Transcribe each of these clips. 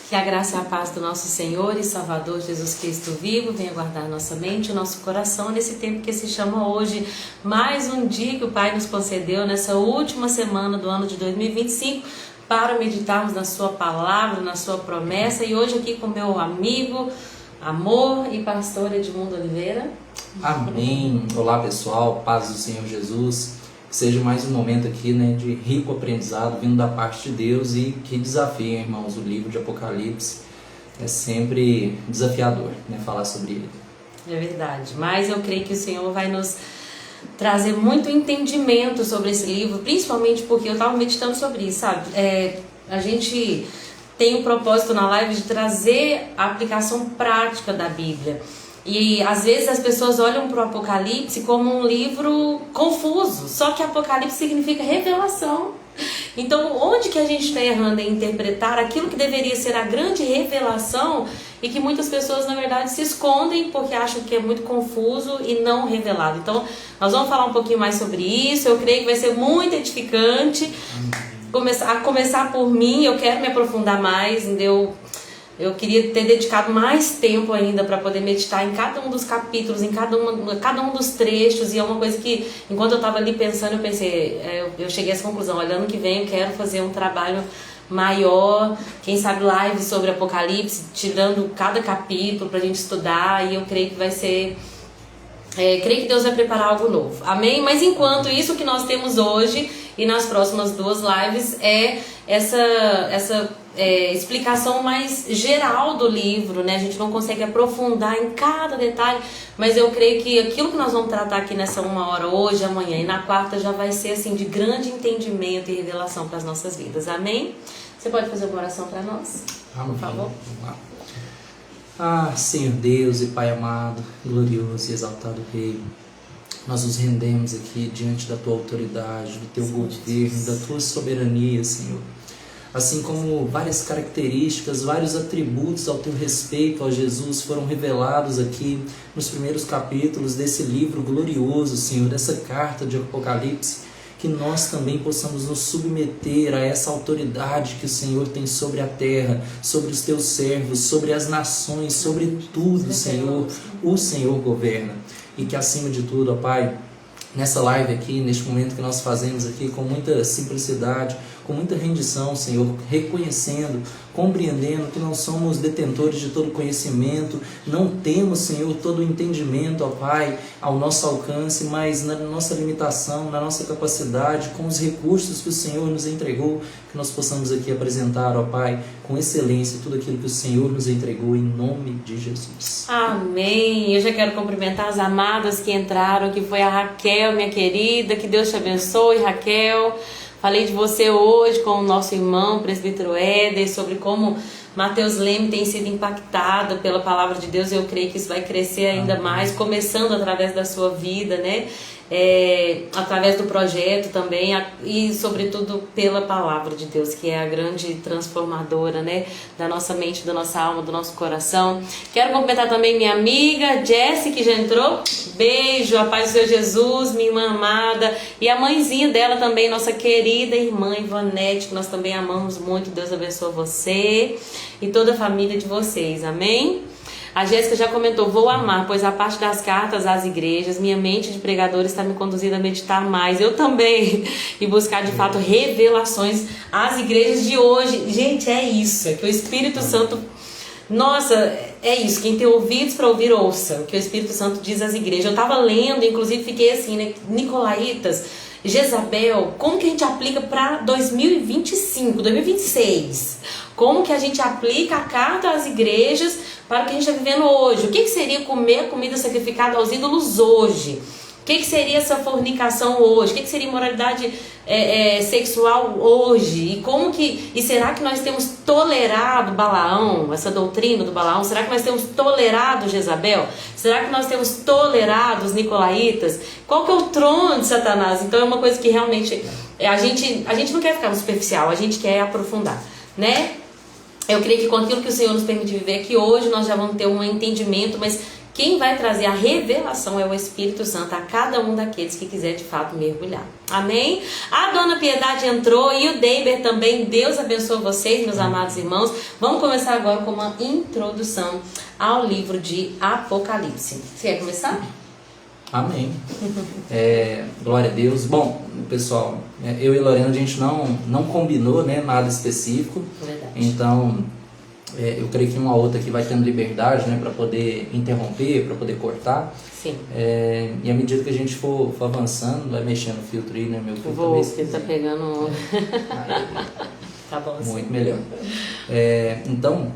Que a graça e a paz do nosso Senhor e Salvador Jesus Cristo vivo venha guardar nossa mente e o nosso coração nesse tempo que se chama hoje, mais um dia que o Pai nos concedeu nessa última semana do ano de 2025 para meditarmos na sua palavra, na sua promessa. E hoje aqui com meu amigo, amor e pastor Edmundo Oliveira. Amém. Olá pessoal, paz do Senhor Jesus. Que seja mais um momento aqui, de rico aprendizado vindo da parte de Deus e que desafio, irmãos. O livro de Apocalipse é sempre desafiador, falar sobre ele. É verdade, mas eu creio que o Senhor vai nos trazer muito entendimento sobre esse livro, principalmente porque eu estava meditando sobre isso, sabe? A gente tem o propósito na live de trazer a aplicação prática da Bíblia. E às vezes as pessoas olham para o Apocalipse como um livro confuso, só que Apocalipse significa revelação. Então onde que a gente está errando em interpretar aquilo que deveria ser a grande revelação e que muitas pessoas na verdade se escondem porque acham que é muito confuso e não revelado. Então nós vamos falar um pouquinho mais sobre isso. Eu creio que vai ser muito edificante. A começar por mim, eu quero me aprofundar mais, Eu queria ter dedicado mais tempo ainda para poder meditar em cada um dos capítulos, em cada um dos trechos. E é uma coisa que, enquanto eu estava ali pensando, eu cheguei a essa conclusão. Olha, ano que vem eu quero fazer um trabalho maior, quem sabe live sobre Apocalipse, tirando cada capítulo para a gente estudar. E eu creio que vai ser... creio que Deus vai preparar algo novo. Amém? Mas enquanto isso, o que nós temos hoje e nas próximas duas lives é essa explicação mais geral do livro, A gente não consegue aprofundar em cada detalhe, mas eu creio que aquilo que nós vamos tratar aqui nessa 1 hora hoje, amanhã e na quarta já vai ser assim de grande entendimento e revelação para as nossas vidas. Amém? Você pode fazer uma oração para nós? Amém. Por favor. Vamos lá. Senhor Deus e Pai amado, glorioso e exaltado Rei, nós nos rendemos aqui diante da Tua autoridade, do Teu governo, da Tua soberania, Senhor. Assim como várias características, vários atributos ao Teu respeito, ó Jesus, foram revelados aqui nos primeiros capítulos desse livro glorioso, Senhor, dessa carta de Apocalipse, que nós também possamos nos submeter a essa autoridade que o Senhor tem sobre a terra, sobre os Teus servos, sobre as nações, sobre tudo, Senhor, o Senhor governa. E que acima de tudo, ó Pai, nessa live aqui, neste momento que nós fazemos aqui com muita simplicidade, com muita rendição, Senhor, reconhecendo, compreendendo que não somos detentores de todo conhecimento, não temos, Senhor, todo o entendimento, ó Pai, ao nosso alcance, mas na nossa limitação, na nossa capacidade, com os recursos que o Senhor nos entregou, que nós possamos aqui apresentar, ó Pai, com excelência tudo aquilo que o Senhor nos entregou, em nome de Jesus. Amém. Eu já quero cumprimentar as amadas que entraram, que foi a Raquel, minha querida, que Deus te abençoe, Raquel. Falei de você hoje com o nosso irmão, presbítero Éder, sobre como Mateus Leme tem sido impactado pela palavra de Deus. Eu creio que isso vai crescer ainda mais, começando através da sua vida, através do projeto também e sobretudo pela palavra de Deus, que é a grande transformadora, da nossa mente, da nossa alma, do nosso coração. Quero cumprimentar também minha amiga Jessie, que já entrou. Beijo, a paz do Senhor Jesus, minha irmã amada, e a mãezinha dela também, nossa querida irmã Ivonete, que nós também amamos muito. Deus abençoe você e toda a família de vocês, amém? A Jéssica já comentou: vou amar, pois a parte das cartas às igrejas, minha mente de pregadora está me conduzindo a meditar mais. Eu também. E buscar de fato revelações às igrejas de hoje. Gente, é isso. É que o Espírito Santo... Nossa, é isso. Quem tem ouvidos para ouvir, ouça o que o Espírito Santo diz às igrejas. Eu estava lendo, inclusive fiquei assim, Nicolaítas, Jezabel, como que a gente aplica para 2025, 2026? Como que a gente aplica a carta às igrejas para o que a gente está vivendo hoje? O que seria comer comida sacrificada aos ídolos hoje? O que seria essa fornicação hoje? O que seria imoralidade sexual hoje? E será que nós temos tolerado Balaão, essa doutrina do Balaão? Será que nós temos tolerado Jezabel? Será que nós temos tolerado os nicolaítas? Qual que é o trono de Satanás? Então é uma coisa que realmente a gente não quer ficar no superficial, a gente quer aprofundar, Eu creio que com aquilo que o Senhor nos permite viver aqui hoje, nós já vamos ter um entendimento, mas Quem vai trazer a revelação é o Espírito Santo a cada um daqueles que quiser de fato mergulhar. Amém? A Dona Piedade entrou e o Deiber também. Deus abençoe vocês, meus amados irmãos. Vamos começar agora com uma introdução ao livro de Apocalipse. Você quer começar? Amém. Glória a Deus. Bom, pessoal, eu e Lorena, a gente não combinou, né, nada específico. Verdade. Então, eu creio que uma outra aqui vai tendo liberdade, né, para poder interromper, para poder cortar. Sim. E à medida que a gente for avançando, vai mexendo o filtro aí, né, meu filtro? Vou, porque tá pegando... Tá bom assim. Muito melhor. Então,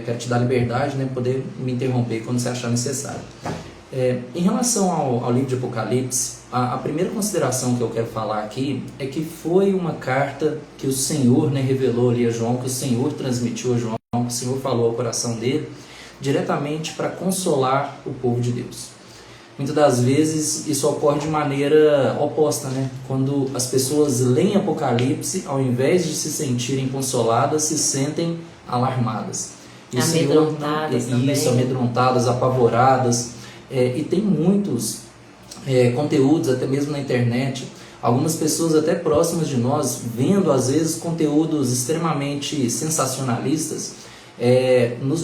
quero te dar liberdade, né, poder me interromper quando você achar necessário. Em relação ao livro de Apocalipse, a primeira consideração que eu quero falar aqui é que foi uma carta que o Senhor, né, revelou ali a João, que o Senhor transmitiu a João, que o Senhor falou ao coração dele, diretamente para consolar o povo de Deus. Muitas das vezes isso ocorre de maneira oposta, né? Quando as pessoas leem Apocalipse, ao invés de se sentirem consoladas, se sentem alarmadas. Amedrontadas também. Isso, amedrontadas, apavoradas. E tem muitos conteúdos, até mesmo na internet, algumas pessoas até próximas de nós, vendo às vezes conteúdos extremamente sensacionalistas,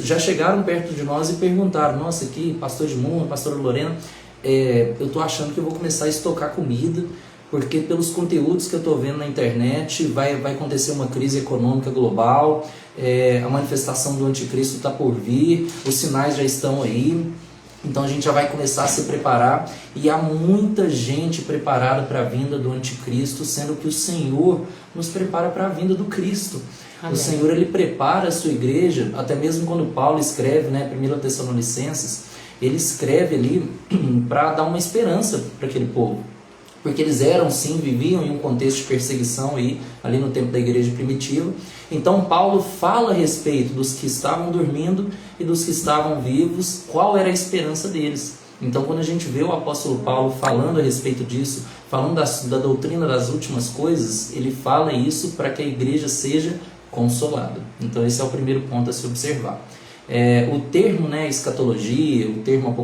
já chegaram perto de nós e perguntaram: nossa, aqui, pastor Edmundo, pastora Lorena, eu estou achando que eu vou começar a estocar comida, porque pelos conteúdos que eu estou vendo na internet vai acontecer uma crise econômica global, a manifestação do anticristo está por vir, os sinais já estão aí. Então a gente já vai começar a se preparar, e há muita gente preparada para a vinda do anticristo, sendo que o Senhor nos prepara para a vinda do Cristo. Amém. O Senhor, ele prepara a sua igreja, até mesmo quando Paulo escreve, né, 1 Tessalonicenses, ele escreve ali para dar uma esperança para aquele povo. Porque eles viviam em um contexto de perseguição ali no tempo da igreja primitiva. Então Paulo fala a respeito dos que estavam dormindo e dos que estavam vivos, qual era a esperança deles. Então quando a gente vê o apóstolo Paulo falando a respeito disso, falando da doutrina das últimas coisas, ele fala isso para que a igreja seja consolada. Então esse é o primeiro ponto a se observar. O termo, né, escatologia, o termo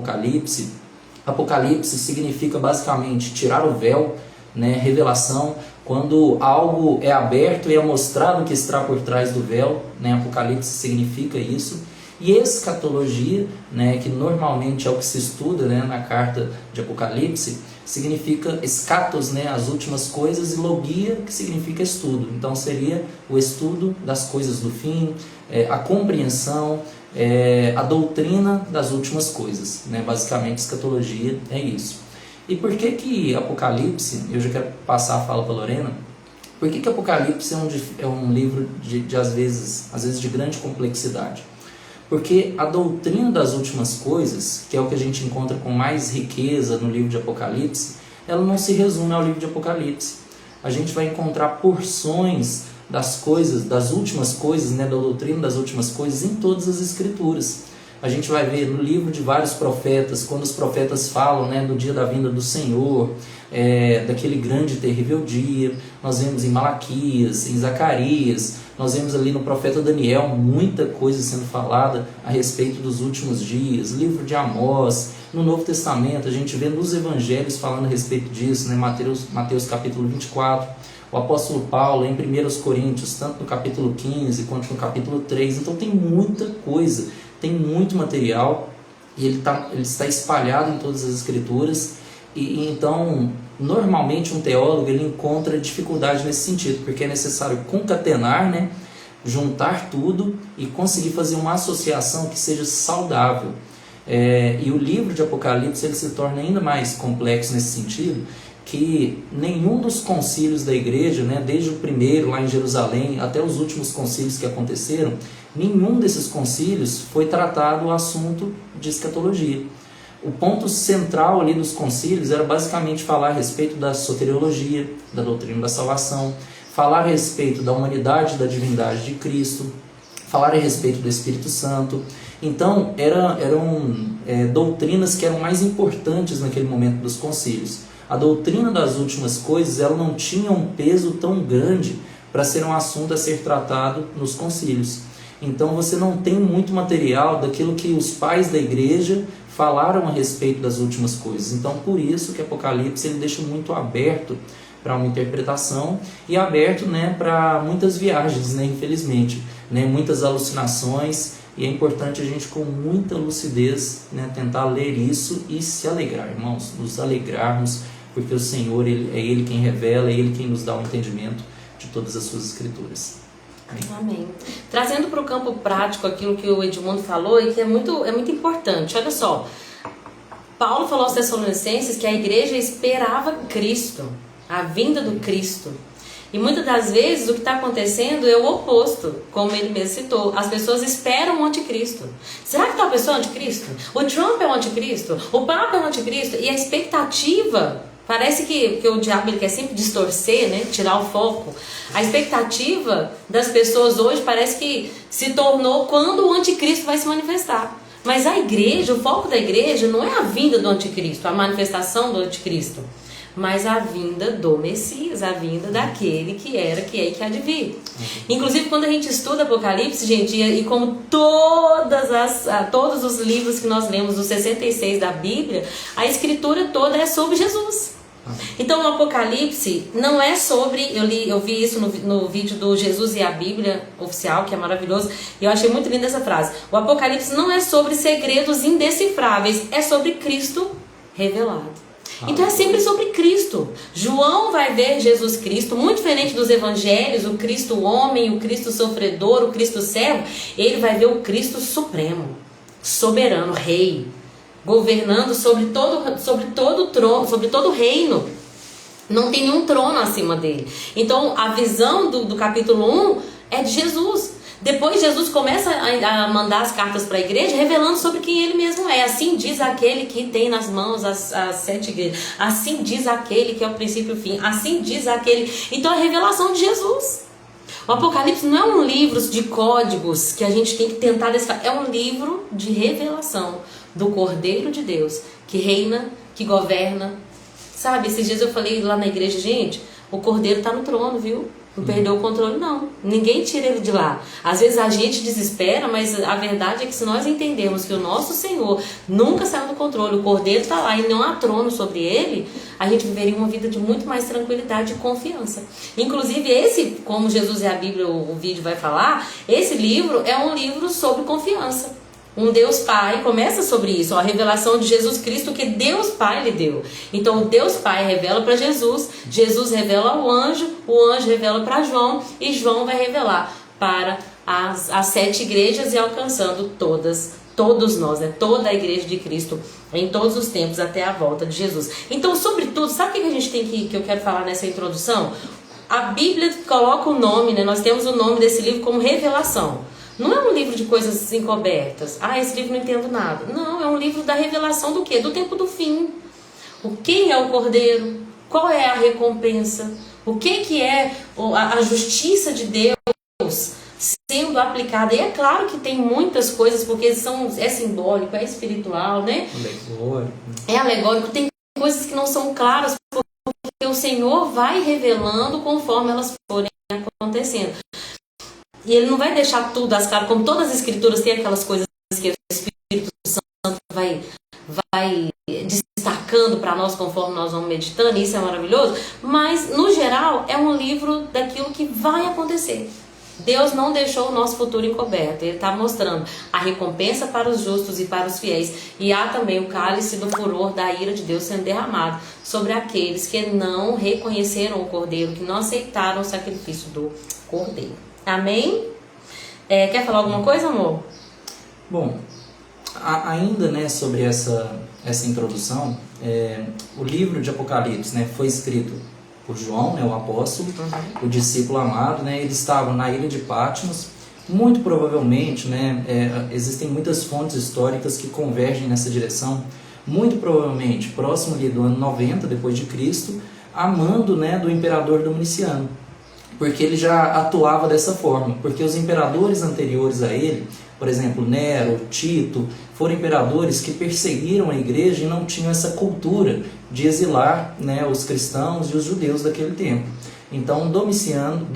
Apocalipse significa basicamente tirar o véu, né, revelação, quando algo é aberto e é mostrado o que está por trás do véu, né, Apocalipse significa isso. E escatologia, né, que normalmente é o que se estuda, né, na carta de Apocalipse, significa escatos, né, as últimas coisas, e logia, que significa estudo. Então seria o estudo das coisas do fim, a compreensão, a doutrina das últimas coisas, né? Basicamente escatologia é isso. E por que Apocalipse, eu já quero passar a fala para a Lorena, por que Apocalipse é um livro às vezes de grande complexidade? Porque a doutrina das últimas coisas, que é o que a gente encontra com mais riqueza no livro de Apocalipse, ela não se resume ao livro de Apocalipse. A gente vai encontrar porções das coisas, das últimas coisas, né, da doutrina das últimas coisas em todas as escrituras. A gente vai ver no livro de vários profetas, quando os profetas falam, né, do dia da vinda do Senhor, daquele grande e terrível dia. Nós vemos em Malaquias, em Zacarias, nós vemos ali no profeta Daniel muita coisa sendo falada a respeito dos últimos dias. Livro de Amós, no Novo Testamento a gente vê nos evangelhos falando a respeito disso, né, Mateus capítulo 24, o apóstolo Paulo em 1 Coríntios, tanto no capítulo 15 quanto no capítulo 3, então tem muita coisa, tem muito material, e ele está espalhado em todas as escrituras, e então normalmente um teólogo ele encontra dificuldade nesse sentido, porque é necessário concatenar, né, juntar tudo e conseguir fazer uma associação que seja saudável. E o livro de Apocalipse ele se torna ainda mais complexo nesse sentido, que nenhum dos concílios da igreja, né, desde o primeiro lá em Jerusalém até os últimos concílios que aconteceram, nenhum desses concílios foi tratado o assunto de escatologia. O ponto central ali dos concílios era basicamente falar a respeito da soteriologia, da doutrina da salvação, falar a respeito da humanidade e da divindade de Cristo, falar a respeito do Espírito Santo. Então eram doutrinas que eram mais importantes naquele momento dos concílios. A doutrina das últimas coisas ela não tinha um peso tão grande para ser um assunto a ser tratado nos concílios. Então você não tem muito material daquilo que os pais da igreja falaram a respeito das últimas coisas. Então por isso que Apocalipse ele deixa muito aberto para uma interpretação e aberto, né, para muitas viagens, né, infelizmente, né, muitas alucinações, e é importante a gente com muita lucidez, né, tentar ler isso e se alegrar, irmãos, nos alegrarmos, porque o Senhor é Ele quem revela, é Ele quem nos dá o entendimento de todas as suas escrituras. Amém. Amém. Trazendo para o campo prático aquilo que o Edmundo falou e que é muito importante, olha só, Paulo falou aos Tessalonicenses que a igreja esperava Cristo, a vinda do Cristo. E muitas das vezes o que está acontecendo é o oposto, como ele mesmo citou. As pessoas esperam o anticristo. Será que tal pessoa é o anticristo? O Trump é o anticristo? O Papa é o anticristo? E a expectativa, parece que o diabo ele quer sempre distorcer, né? Tirar o foco. A expectativa das pessoas hoje parece que se tornou quando o anticristo vai se manifestar. Mas a igreja, o foco da igreja não é a vinda do anticristo, a manifestação do anticristo, mas a vinda do Messias, a vinda daquele que era, que é e que há de vir. Inclusive, quando a gente estuda Apocalipse, gente, e como todos os livros que nós lemos, os 66 da Bíblia, a escritura toda é sobre Jesus. Então, o Apocalipse não é sobre... Eu vi isso no vídeo do Jesus e a Bíblia oficial, que é maravilhoso, e eu achei muito linda essa frase. O Apocalipse não é sobre segredos indecifráveis, é sobre Cristo revelado. Então é sempre sobre Cristo. João vai ver Jesus Cristo, muito diferente dos evangelhos, o Cristo homem, o Cristo sofredor, o Cristo servo. Ele vai ver o Cristo supremo, soberano, rei, governando sobre todo trono, sobre todo reino. Não tem nenhum trono acima dele. Então a visão do capítulo 1 é de Jesus. Depois Jesus começa a mandar as cartas para a igreja, revelando sobre quem ele mesmo é. Assim diz aquele que tem nas mãos as 7 igrejas. Assim diz aquele que é o princípio e o fim. Assim diz aquele... Então a revelação de Jesus. O Apocalipse não é um livro de códigos que a gente tem que tentar decifrar. É um livro de revelação do Cordeiro de Deus, que reina, que governa. Sabe, esses dias eu falei lá na igreja, gente, o Cordeiro está no trono, viu? Não perdeu o controle, não. Ninguém tira ele de lá. Às vezes a gente desespera, mas a verdade é que se nós entendermos que o nosso Senhor nunca saiu do controle, o Cordeiro está lá e não há trono sobre ele, a gente viveria uma vida de muito mais tranquilidade e confiança. Inclusive esse, como Jesus e a Bíblia, o vídeo vai falar, esse livro é um livro sobre confiança. Um Deus Pai, começa sobre isso, a revelação de Jesus Cristo que Deus Pai lhe deu. Então o Deus Pai revela para Jesus, Jesus revela ao anjo, o anjo revela para João e João vai revelar para as 7 igrejas e alcançando todos nós, né? Toda a igreja de Cristo em todos os tempos até a volta de Jesus. Então, sobretudo, sabe o que a gente tem que eu quero falar nessa introdução? A Bíblia coloca o nome, né? Nós temos o nome desse livro como Revelação. Não é um livro de coisas encobertas. Ah, esse livro não entendo nada. Não, é um livro da revelação do quê? Do tempo do fim. Quem é o Cordeiro? Qual é a recompensa? O que é a justiça de Deus sendo aplicada? E é claro que tem muitas coisas, porque é simbólico, é espiritual, né? Alegórico. É alegórico. Tem coisas que não são claras, porque o Senhor vai revelando conforme elas forem acontecendo. E ele não vai deixar tudo às claras, como todas as escrituras têm aquelas coisas que o Espírito Santo vai destacando para nós conforme nós vamos meditando, e isso é maravilhoso. Mas, no geral, é um livro daquilo que vai acontecer. Deus não deixou o nosso futuro encoberto. Ele está mostrando a recompensa para os justos e para os fiéis. E há também o cálice do furor da ira de Deus sendo derramado sobre aqueles que não reconheceram o Cordeiro, que não aceitaram o sacrifício do Cordeiro. Amém? Quer falar alguma coisa, amor? Bom, ainda, né, sobre essa introdução, o livro de Apocalipse, né, foi escrito por João, né, o apóstolo, o discípulo amado, né, ele estava na ilha de Patmos. Muito provavelmente, né, existem muitas fontes históricas que convergem nessa direção. Muito provavelmente próximo ali do ano 90 depois de Cristo, a mando, né, do imperador Domiciano, porque ele já atuava dessa forma, porque os imperadores anteriores a ele, por exemplo, Nero, Tito, foram imperadores que perseguiram a igreja e não tinham essa cultura de exilar, né, os cristãos e os judeus daquele tempo. Então Domiciano,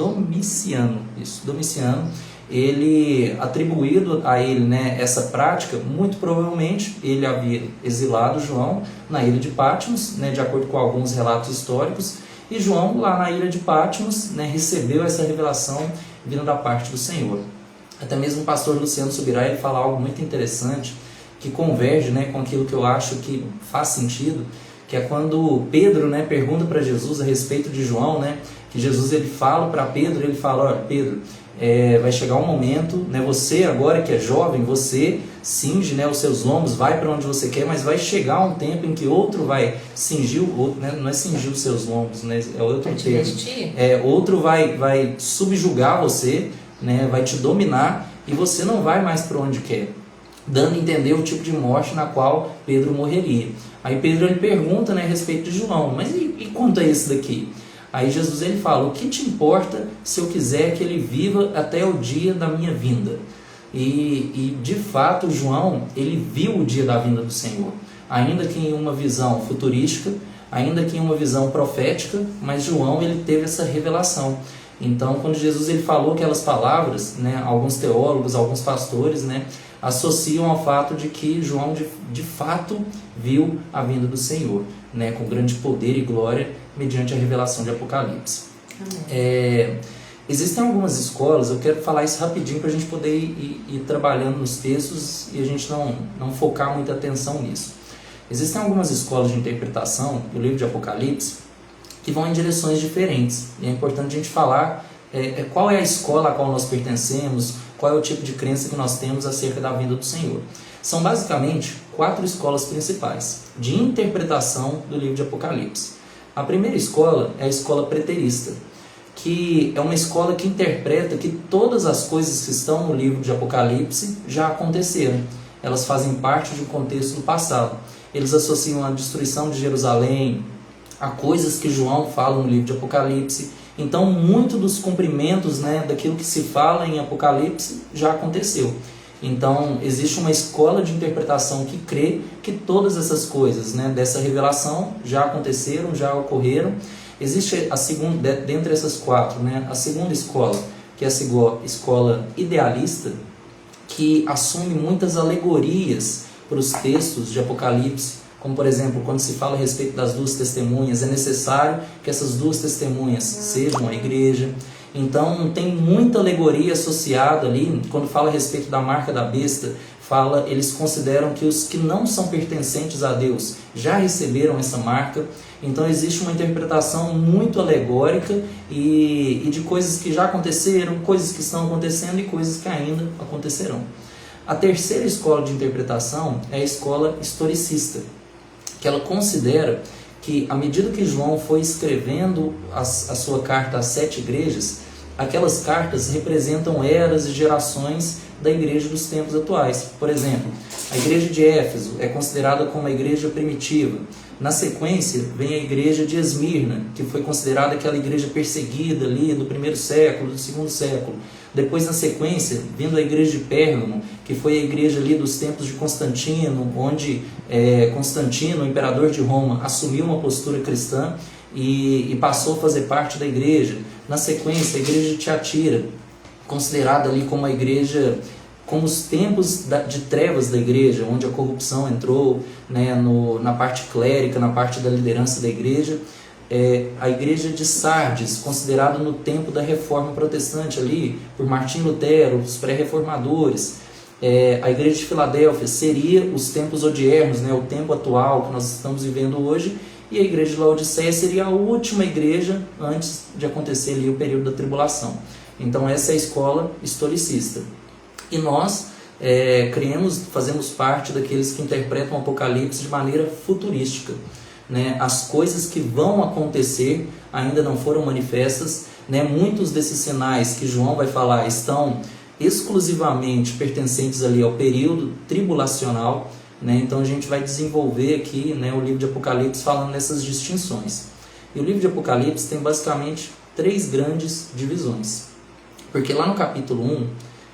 ele, atribuído a ele, né, essa prática, muito provavelmente ele havia exilado João na ilha de Patmos, né, de acordo com alguns relatos históricos, e João, lá na ilha de Patmos, né, recebeu essa revelação vindo da parte do Senhor. Até mesmo o pastor Luciano Subirá, ele fala algo muito interessante, que converge, né, com aquilo que eu acho que faz sentido, que é quando Pedro, né, pergunta para Jesus a respeito de João, né, que Jesus ele fala para Pedro, ele fala, olha, Pedro, vai chegar um momento, né, você agora que é jovem, você cinge, né, os seus lombos, vai para onde você quer, mas vai chegar um tempo em que outro vai cingir o outro, né, não é cingir os seus lombos, né, é outro termo. Outro vai subjugar você, né, vai te dominar e você não vai mais para onde quer, dando a entender o tipo de morte na qual Pedro morreria. Aí Pedro ele pergunta, né, a respeito de João, mas e quanto a esse daqui? Aí Jesus ele fala, o que te importa se eu quiser que ele viva até o dia da minha vinda? E de fato João, ele viu o dia da vinda do Senhor, ainda que em uma visão futurística, ainda que em uma visão profética, mas João ele teve essa revelação. Então quando Jesus ele falou aquelas palavras, né, alguns teólogos, alguns pastores, né, associam ao fato de que João de fato viu a vinda do Senhor, né, com grande poder e glória, mediante a revelação de Apocalipse. Existem algumas escolas, eu quero falar isso rapidinho para a gente poder ir trabalhando nos textos e a gente não focar muita atenção nisso. Existem algumas escolas de interpretação do livro de Apocalipse que vão em direções diferentes, e é importante a gente falar qual é a escola a qual nós pertencemos, qual é o tipo de crença que nós temos acerca da vinda do Senhor. São basicamente 4 escolas principais de interpretação do livro de Apocalipse. A primeira escola é a escola preterista, que é uma escola que interpreta que todas as coisas que estão no livro de Apocalipse já aconteceram. Elas fazem parte de um contexto do passado. Eles associam a destruição de Jerusalém a coisas que João fala no livro de Apocalipse. Então, muito dos cumprimentos, né, daquilo que se fala em Apocalipse já aconteceu. Então, existe uma escola de interpretação que crê que todas essas coisas, né, dessa revelação já aconteceram, já ocorreram. Existe a segunda, dentre essas 4, né, a segunda escola, que é a escola idealista, que assume muitas alegorias para os textos de Apocalipse, como por exemplo, quando se fala a respeito das 2 testemunhas, é necessário que essas 2 testemunhas sejam a igreja. Então tem muita alegoria associada ali. Quando fala a respeito da marca da besta, eles consideram que os que não são pertencentes a Deus já receberam essa marca. Então existe uma interpretação muito alegórica e de coisas que já aconteceram, coisas que estão acontecendo e coisas que ainda acontecerão. A terceira escola de interpretação é a escola historicista, que ela considera que, à medida que João foi escrevendo a sua carta às 7 igrejas, aquelas cartas representam eras e gerações da igreja dos tempos atuais. Por exemplo, a igreja de Éfeso é considerada como a igreja primitiva. Na sequência, vem a igreja de Esmirna, que foi considerada aquela igreja perseguida ali do 1º século, do 2º século. Depois, na sequência, vindo a igreja de Pérgamo, que foi a igreja ali dos tempos de Constantino, onde Constantino, o imperador de Roma, assumiu uma postura cristã e passou a fazer parte da igreja. Na sequência, a igreja de Tiatira, considerada ali como a igreja, como os tempos de trevas da igreja, onde a corrupção entrou, né, na parte clérica, na parte da liderança da igreja. A igreja de Sardes, considerada no tempo da reforma protestante ali, por Martim Lutero, os pré-reformadores. A igreja de Filadélfia seria os tempos odiernos, né, o tempo atual que nós estamos vivendo hoje, e a igreja de Laodiceia seria a última igreja antes de acontecer ali o período da tribulação. Então essa é a escola historicista. E nós fazemos parte daqueles que interpretam o Apocalipse de maneira futurística. Né? As coisas que vão acontecer ainda não foram manifestas, né? Muitos desses sinais que João vai falar estão exclusivamente pertencentes ali ao período tribulacional, né? Então a gente vai desenvolver aqui, né, o livro de Apocalipse falando nessas distinções. E o livro de Apocalipse tem basicamente 3 grandes divisões, porque lá no capítulo 1,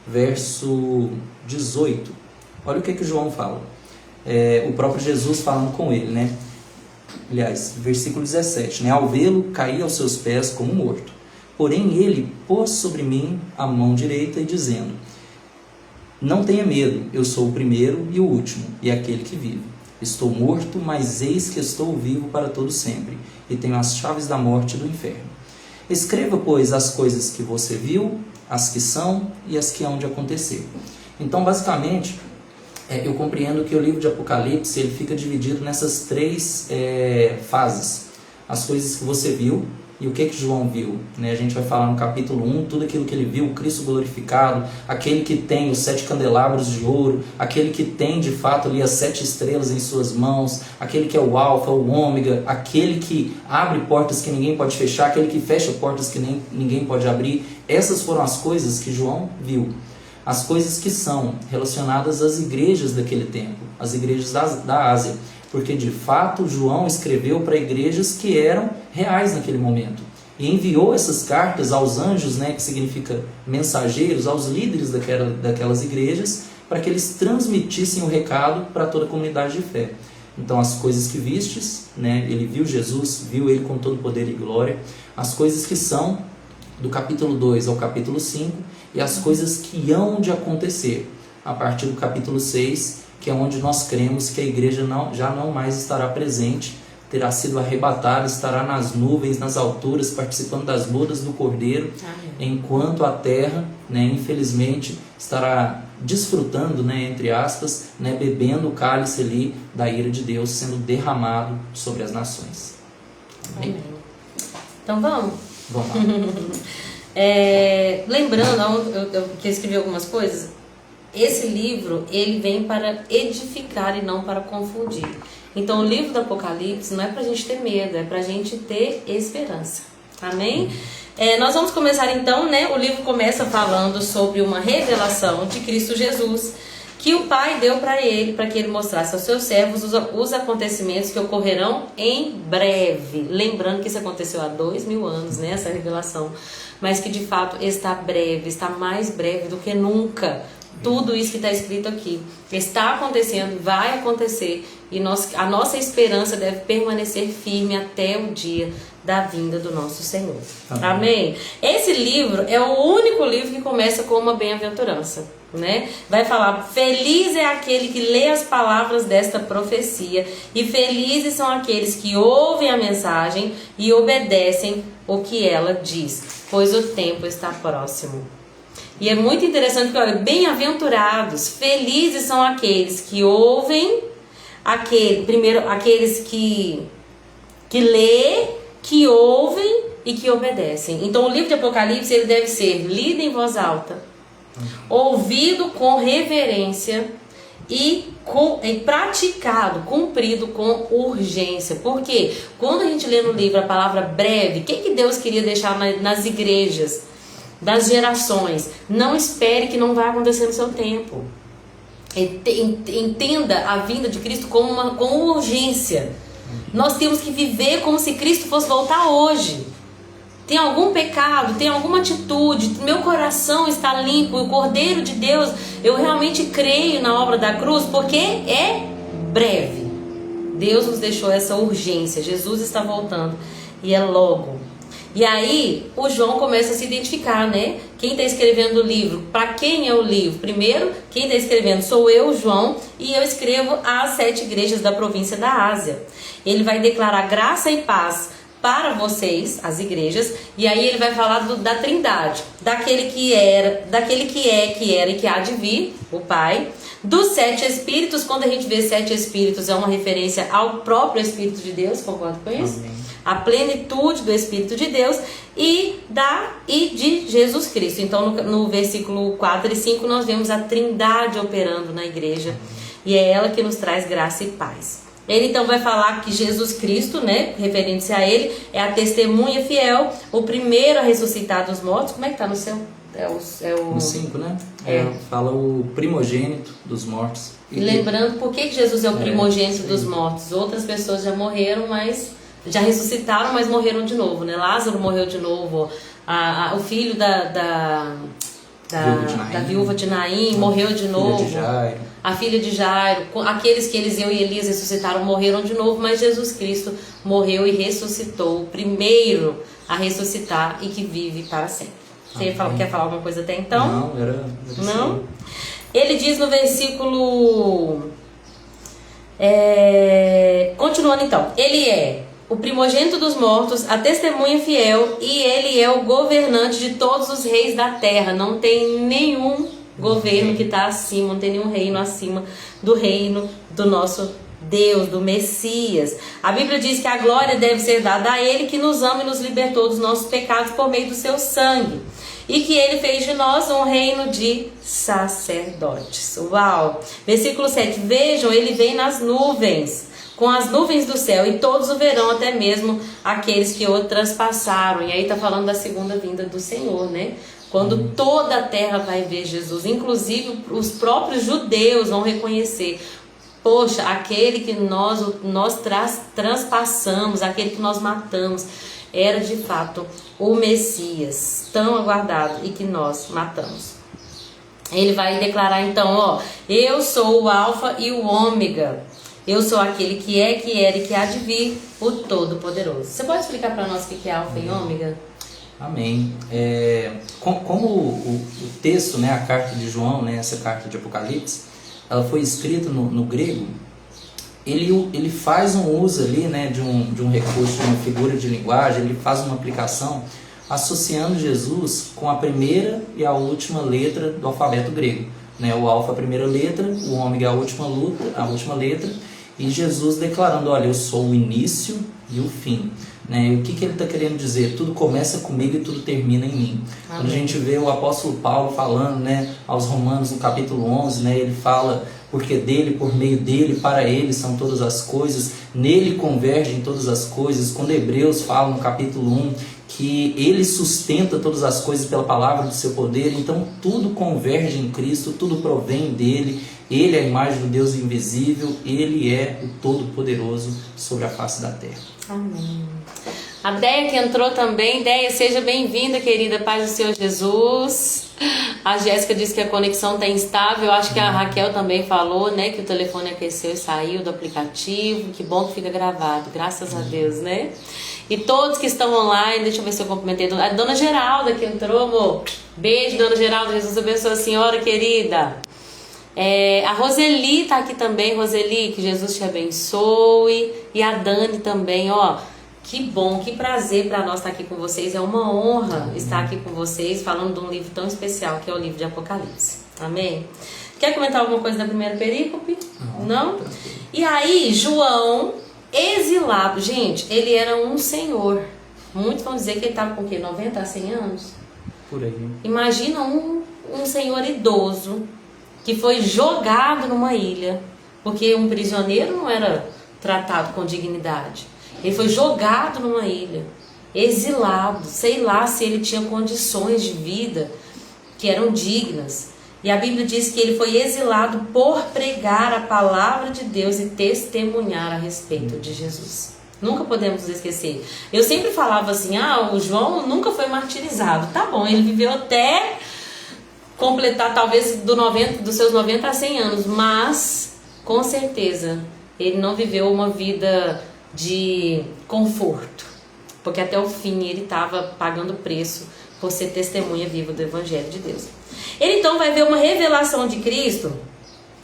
verso 18, olha o que João fala, o próprio Jesus falando com ele, né? Aliás, versículo 17, né? Ao vê-lo, caí aos seus pés como morto. Porém ele pôs sobre mim a mão direita e dizendo: não tenha medo, eu sou o primeiro e o último, e aquele que vive. Estou morto, mas eis que estou vivo para todo sempre, e tenho as chaves da morte e do inferno. Escreva, pois, as coisas que você viu, as que são e as que hão de acontecer. Então, basicamente, eu compreendo que o livro de Apocalipse ele fica dividido nessas três fases. As coisas que você viu. E o que João viu? A gente vai falar no capítulo 1, tudo aquilo que ele viu, o Cristo glorificado, aquele que tem os 7 candelabros de ouro, aquele que tem de fato ali as 7 estrelas em suas mãos, aquele que é o alfa, o ômega, aquele que abre portas que ninguém pode fechar, aquele que fecha portas que ninguém pode abrir. Essas foram as coisas que João viu. As coisas que são relacionadas às igrejas daquele tempo, as igrejas da Ásia. Porque de fato João escreveu para igrejas que eram reais naquele momento. E enviou essas cartas aos anjos, que significa mensageiros, aos líderes daquelas igrejas, para que eles transmitissem o recado para toda a comunidade de fé. Então as coisas que vistes, ele viu Jesus, viu ele com todo poder e glória. As coisas que são, do capítulo 2 ao capítulo 5, e as coisas que hão de acontecer, a partir do capítulo 6, que é onde nós cremos que a igreja já não mais estará presente, terá sido arrebatada, estará nas nuvens, nas alturas, participando das bodas do Cordeiro, enquanto a terra, infelizmente, estará desfrutando, entre aspas, bebendo o cálice ali da ira de Deus sendo derramado sobre as nações. Amém. Então vamos? Vamos lá. Lembrando, que eu escrevi algumas coisas. Esse livro, ele vem para edificar e não para confundir. Então, o livro do Apocalipse não é para a gente ter medo, é para a gente ter esperança. Amém? Nós vamos começar então, o livro começa falando sobre uma revelação de Cristo Jesus, que o Pai deu para que ele mostrasse aos seus servos os acontecimentos que ocorrerão em breve. Lembrando que isso aconteceu há 2000 anos, essa revelação. Mas que de fato está breve, está mais breve do que nunca. Tudo isso que está escrito aqui está acontecendo, vai acontecer, e a nossa esperança deve permanecer firme até o dia da vinda do nosso Senhor. Amém? Esse livro é o único livro que começa com uma bem-aventurança. Vai falar: feliz é aquele que lê as palavras desta profecia, e felizes são aqueles que ouvem a mensagem e obedecem o que ela diz, pois o tempo está próximo. E é muito interessante que, olha, bem-aventurados, felizes são aqueles que ouvem, aqueles que lê, que ouvem e que obedecem. Então o livro de Apocalipse ele deve ser lido em voz alta, ouvido com reverência e praticado, cumprido com urgência. Porque quando a gente lê no livro a palavra breve, o que Deus queria deixar nas igrejas das gerações? Não espere que não vai acontecer no seu tempo. Entenda a vinda de Cristo com urgência. Nós temos que viver como se Cristo fosse voltar hoje. Tem algum pecado, tem alguma atitude, meu coração está limpo, o Cordeiro de Deus, eu realmente creio na obra da cruz, porque é breve. Deus nos deixou essa urgência, Jesus está voltando e é logo. E aí o João começa a se identificar, Quem está escrevendo o livro? Para quem é o livro? Primeiro, quem está escrevendo sou eu, João, e eu escrevo às 7 igrejas da província da Ásia. Ele vai declarar graça e paz para vocês, as igrejas, e aí ele vai falar da Trindade, daquele que era, que era e que há de vir, o Pai, dos 7 Espíritos. Quando a gente vê 7 Espíritos, é uma referência ao próprio Espírito de Deus, concorda com isso? Amém. A plenitude do Espírito de Deus e de Jesus Cristo. Então no versículo 4 e 5 nós vemos a Trindade operando na igreja, e é ela que nos traz graça e paz. Ele então vai falar que Jesus Cristo, referente-se a ele, é a testemunha fiel, o primeiro a ressuscitar dos mortos. Como é que está no seu? No 5, fala o primogênito dos mortos. E lembrando, por que Jesus é o primogênito dos mortos? Outras pessoas já morreram, já ressuscitaram, mas morreram de novo, Lázaro morreu de novo, o filho da viúva de Naim morreu de novo, a filha de Jairo, aqueles que Eliseu e Elias ressuscitaram morreram de novo, mas Jesus Cristo morreu e ressuscitou, o primeiro a ressuscitar e que vive para sempre. Você quer falar alguma coisa até então? Não, era não? Ele diz no versículo... continuando então. Ele é o primogênito dos mortos, a testemunha fiel, e ele é o governante de todos os reis da terra. Não tem nenhum governo que está acima, não tem nenhum reino acima do reino do nosso Deus, do Messias. A Bíblia diz que a glória deve ser dada a ele que nos ama e nos libertou dos nossos pecados por meio do seu sangue, e que ele fez de nós um reino de sacerdotes. Uau! Versículo 7. Vejam, ele vem nas nuvens, com as nuvens do céu, e todos o verão, até mesmo aqueles que o transpassaram. E aí está falando da segunda vinda do Senhor, né? Quando toda a terra vai ver Jesus, inclusive os próprios judeus vão reconhecer: poxa, aquele que nós transpassamos, aquele que nós matamos, era de fato o Messias, tão aguardado, e que nós matamos. Ele vai declarar então, eu sou o Alfa e o Ômega, eu sou aquele que é, que era e que há de vir, o Todo-Poderoso. Você pode explicar para nós o que é Alfa e Ômega? Amém. Como o texto, né, a carta de João, né, essa carta de Apocalipse, ela foi escrita no grego, ele faz um uso ali, né, de um recurso, de uma figura de linguagem, ele faz uma aplicação associando Jesus com a primeira e a última letra do alfabeto grego, né? O alfa a primeira letra, o ômega a última letra, e Jesus declarando: olha, eu sou o início e o fim. Né? E o que ele está querendo dizer? Tudo começa comigo e tudo termina em mim. Amém. Quando a gente vê o apóstolo Paulo falando, né, aos Romanos no capítulo 11, né, ele fala: porque dele, por meio dele, para ele são todas as coisas, nele convergem todas as coisas. Quando Hebreus fala no capítulo 1 que ele sustenta todas as coisas pela palavra do seu poder, então tudo converge em Cristo, tudo provém dele. Ele é a imagem do Deus invisível, ele é o Todo-Poderoso sobre a face da terra. Amém. A Deia que entrou também. Deia, seja bem-vinda, querida. Paz do Senhor Jesus. A Jéssica disse que a conexão está instável. Eu acho que a Raquel também falou, né, que o telefone aqueceu e saiu do aplicativo. Que bom que fica gravado, graças a Deus, né? E todos que estão online, deixa eu ver se eu cumprimentei. A Dona Geralda que entrou, amor. Beijo, Dona Geralda. Jesus abençoe a senhora, querida. A Roseli está aqui também. Roseli, que Jesus te abençoe. E a Dani também, que bom, que prazer para nós estar aqui com vocês. É uma honra estar aqui com vocês, falando de um livro tão especial, que é o livro de Apocalipse. Amém? Quer comentar alguma coisa da primeira perícope? Não? E aí, João, exilado. Gente, ele era um senhor. Muitos vão dizer que ele estava com o quê? 90 a 100 anos? Por aí. Imagina um senhor idoso que foi jogado numa ilha, porque um prisioneiro não era tratado com dignidade. Ele foi jogado numa ilha, exilado, sei lá se ele tinha condições de vida que eram dignas. E a Bíblia diz que ele foi exilado por pregar a palavra de Deus e testemunhar a respeito de Jesus. Nunca podemos esquecer. Eu sempre falava assim, o João nunca foi martirizado. Tá bom, ele viveu até completar talvez dos seus 90 a 100 anos, mas com certeza ele não viveu uma vida de conforto, porque até o fim ele estava pagando preço por ser testemunha viva do Evangelho de Deus. Ele então vai ver uma revelação de Cristo.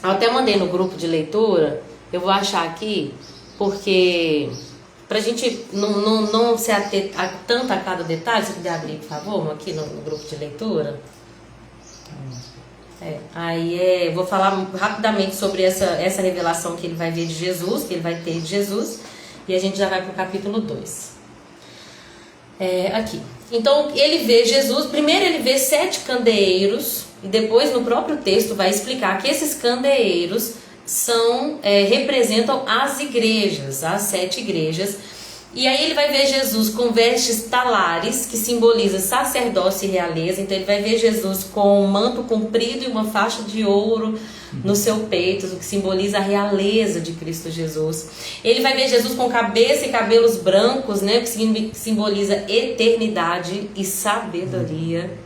Eu até mandei no grupo de leitura, eu vou achar aqui, porque pra gente não se ater tanto a cada detalhe. Se puder abrir, por favor, aqui no grupo de leitura. Vou falar rapidamente sobre essa revelação que ele vai ver de Jesus, que ele vai ter de Jesus, e a gente já vai para o capítulo 2. Aqui. Então, ele vê Jesus, primeiro ele vê 7 candeeiros, e depois no próprio texto vai explicar que esses candeeiros representam as igrejas, as 7 igrejas. E aí ele vai ver Jesus com vestes talares, que simboliza sacerdócio e realeza. Então ele vai ver Jesus com um manto comprido e uma faixa de ouro no seu peito, o que simboliza a realeza de Cristo Jesus. Ele vai ver Jesus com cabeça e cabelos brancos, né, o que simboliza eternidade e sabedoria.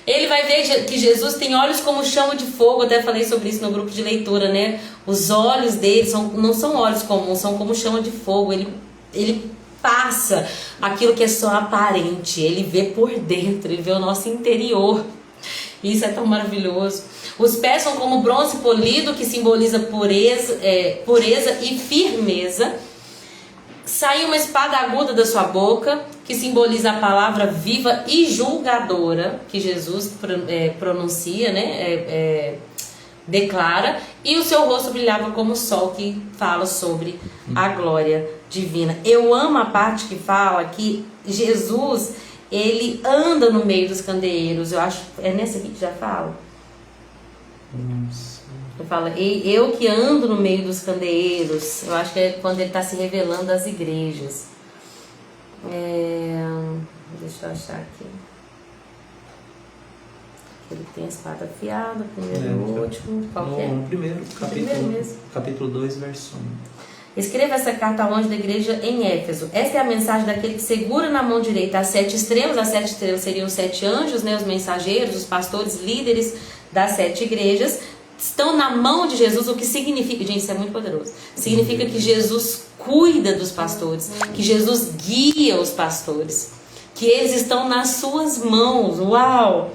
Ele vai ver que Jesus tem olhos como chama de fogo. Eu até falei sobre isso no grupo de leitura, né? Os olhos dele não são olhos comuns, são como chama de fogo. Ele ultrapassa aquilo que é só aparente. Ele vê por dentro, ele vê o nosso interior. Isso é tão maravilhoso. Os pés são como bronze polido, que simboliza pureza e firmeza. Sai uma espada aguda da sua boca, que simboliza a palavra viva e julgadora, que Jesus pronuncia, né? Declara. E o seu rosto brilhava como o sol, que fala sobre a glória divina. Eu amo a parte que fala que Jesus, ele anda no meio dos candeeiros. Eu acho, é nessa aqui que já fala? Ele fala, eu que ando no meio dos candeeiros. Eu acho que é quando ele está se revelando às igrejas. Deixa eu achar aqui. Ele tem a espada afiada, primeiro e último. Qual que é? No primeiro, capítulo 2, verso 1. Escreva essa carta ao anjo da igreja em Éfeso. Esta é a mensagem daquele que segura na mão direita as 7 estrelas. As 7 estrelas seriam os 7 anjos, né? Os mensageiros, os pastores, líderes das 7 igrejas. Estão na mão de Jesus, o que significa, gente, isso é muito poderoso. Significa que Jesus cuida dos pastores, que Jesus guia os pastores, que eles estão nas suas mãos. Uau!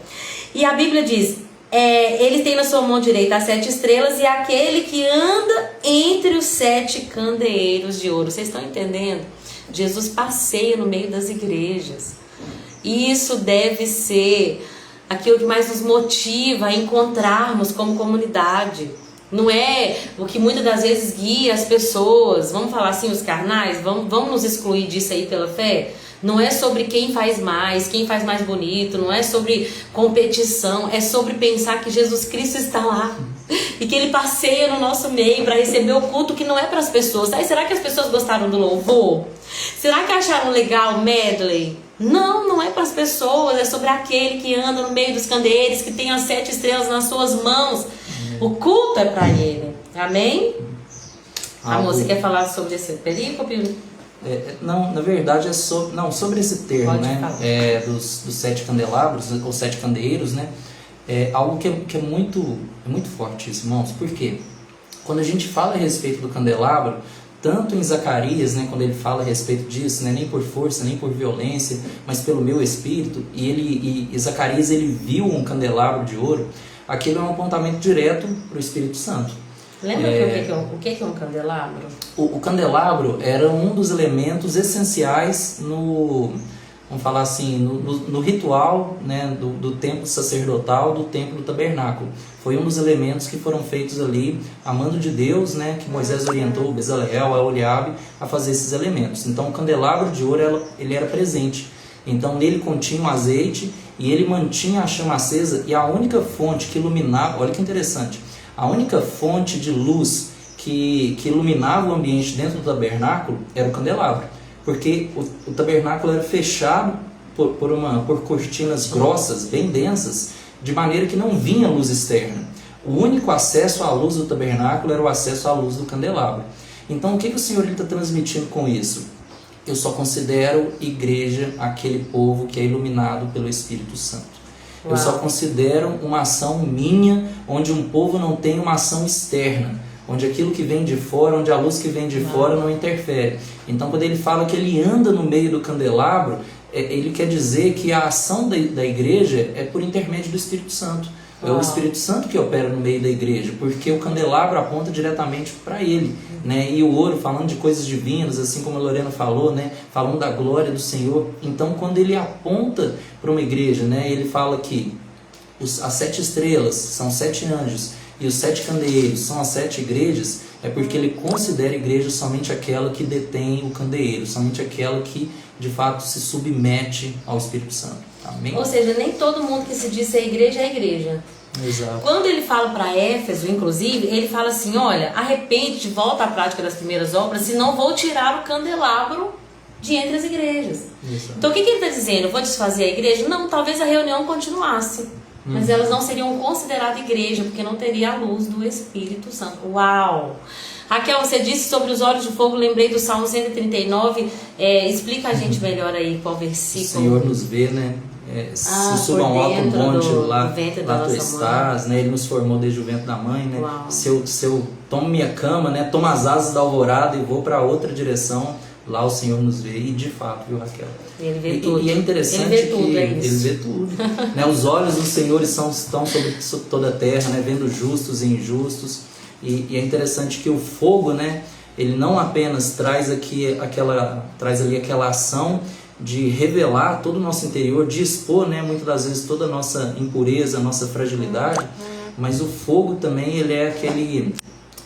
E a Bíblia diz, ele tem na sua mão direita as 7 estrelas e aquele que anda entre os 7 candeeiros de ouro. Vocês estão entendendo? Jesus passeia no meio das igrejas. Isso deve ser aquilo que mais nos motiva a encontrarmos como comunidade. Não é o que muitas das vezes guia as pessoas. Vamos falar assim, os carnais? Vamos nos excluir disso aí pela fé? Não é sobre quem faz mais bonito, não é sobre competição, é sobre pensar que Jesus Cristo está lá e que Ele passeia no nosso meio para receber o culto que não é para as pessoas. Aí, será que as pessoas gostaram do louvor? Será que acharam legal o medley? Não é para as pessoas, é sobre aquele que anda no meio dos candeeiros, que tem as 7 estrelas nas suas mãos. O culto é para Ele. Amém? A moça quer falar sobre esse perícope? Não, na verdade é sobre esse termo, Pode né? falar. Dos 7 candelabros, ou 7 candeeiros, né? É algo que é muito forte isso, irmãos. Por quê? Quando a gente fala a respeito do candelabro, tanto em Zacarias, né, quando ele fala a respeito disso, né, nem por força, nem por violência, mas pelo meu espírito, e Zacarias ele viu um candelabro de ouro, aquilo é um apontamento direto para o Espírito Santo. Lembra o que é um candelabro? O candelabro era um dos elementos essenciais vamos falar assim, no ritual, né, do templo sacerdotal, do templo do tabernáculo. Foi um dos elementos que foram feitos ali, a mando de Deus, né, que Moisés orientou o Bezaleel, a Oliabe, a fazer esses elementos. Então o candelabro de ouro ele era presente. Então nele continha um azeite e ele mantinha a chama acesa, e a única fonte que iluminava, olha que interessante, a única fonte de luz que iluminava o ambiente dentro do tabernáculo era o candelabro. Porque o tabernáculo era fechado por cortinas grossas, bem densas, de maneira que não vinha luz externa. O único acesso à luz do tabernáculo era o acesso à luz do candelabro. Então o que o Senhor está transmitindo com isso? Eu só considero igreja aquele povo que é iluminado pelo Espírito Santo. Uau. Eu só considero uma ação minha, onde um povo não tem uma ação externa, onde aquilo que vem de fora, onde a luz que vem de fora não interfere. Então quando ele fala que ele anda no meio do candelabro, ele quer dizer que a ação da igreja é por intermédio do Espírito Santo. É o Espírito Santo que opera no meio da igreja, porque o candelabro aponta diretamente para ele, né? E o ouro falando de coisas divinas, assim como a Lorena falou, né? Falando da glória do Senhor. Então quando ele aponta para uma igreja, né? Ele fala que as 7 estrelas são 7 anjos e os 7 candeeiros são as 7 igrejas, é porque ele considera a igreja somente aquela que detém o candeeiro, somente aquela que de fato se submete ao Espírito Santo. Amém? Ou seja, nem todo mundo que se diz ser igreja é igreja. Exato. Quando ele fala para Éfeso, inclusive, ele fala assim, olha, arrepende-te, volta à prática das primeiras obras, senão vou tirar o candelabro de entre as igrejas. Exato. Então o que ele está dizendo? Eu vou desfazer a igreja? Não, talvez a reunião continuasse, mas elas não seriam consideradas igreja, porque não teria a luz do Espírito Santo. Uau! Raquel, você disse sobre os olhos de fogo, lembrei do Salmo 139, explica a gente melhor aí qual versículo. O Senhor nos vê, né? Se suba um alto monte, lá tu estás, né? Ele nos formou desde o ventre da mãe, né? Se eu tomo minha cama, né? Tomo as asas da alvorada e vou para outra direção, Lá o Senhor nos vê, e de fato, viu, Raquel? Ele vê tudo. E é interessante ele vê tudo, que é isso. ele vê tudo. Né? Os olhos do Senhor estão sobre toda a terra, né? Vendo justos e injustos. E é interessante que o fogo, né? Ele não apenas traz ali aquela ação de revelar todo o nosso interior, de expor, né, muitas das vezes toda a nossa impureza, a nossa fragilidade, mas o fogo também ele é aquele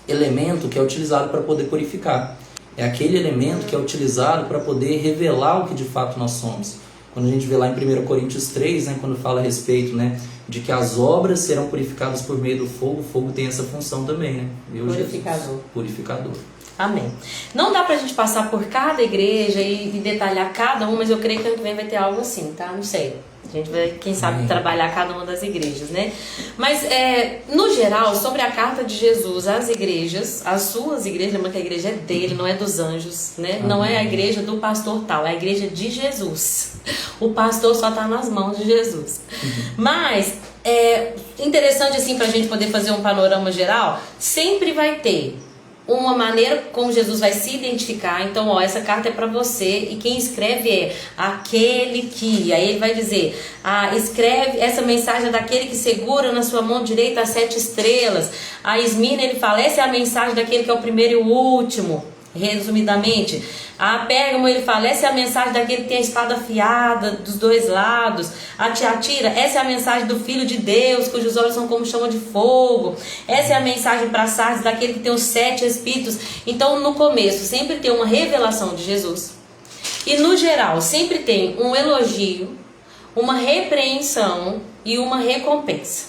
elemento que é utilizado para poder purificar. É aquele elemento que é utilizado para poder revelar o que de fato nós somos. Quando a gente vê lá em 1 Coríntios 3, né, quando fala a respeito, né, de que as obras serão purificadas por meio do fogo, o fogo tem essa função também, né? Purificador. Jesus? Purificador. Amém. Não dá pra gente passar por cada igreja e detalhar cada uma, mas eu creio que ano que vem vai ter algo assim, tá? Não sei. A gente vai, quem sabe, trabalhar cada uma das igrejas, né? Mas, no geral, sobre a carta de Jesus às igrejas, as suas igrejas, lembra que a igreja é dele, não é dos anjos, né? Amém. Não é a igreja do pastor tal, é a igreja de Jesus. O pastor só tá nas mãos de Jesus. Mas, interessante assim pra gente poder fazer um panorama geral, sempre vai ter uma maneira como Jesus vai se identificar. Então, essa carta é para você, e quem escreve é aquele que, aí ele vai dizer, escreve, essa mensagem é daquele que segura na sua mão direita as 7 estrelas. A Esmirna, ele fala, essa é a mensagem daquele que é o primeiro e o último, resumidamente. A Pérgamo, ele fala, essa é a mensagem daquele que tem a espada afiada dos 2 lados. A Tiatira, essa é a mensagem do Filho de Deus, cujos olhos são como chama de fogo. Essa é a mensagem para Sardes, daquele que tem os 7 espíritos. Então, no começo, sempre tem uma revelação de Jesus. E, no geral, sempre tem um elogio, uma repreensão e uma recompensa.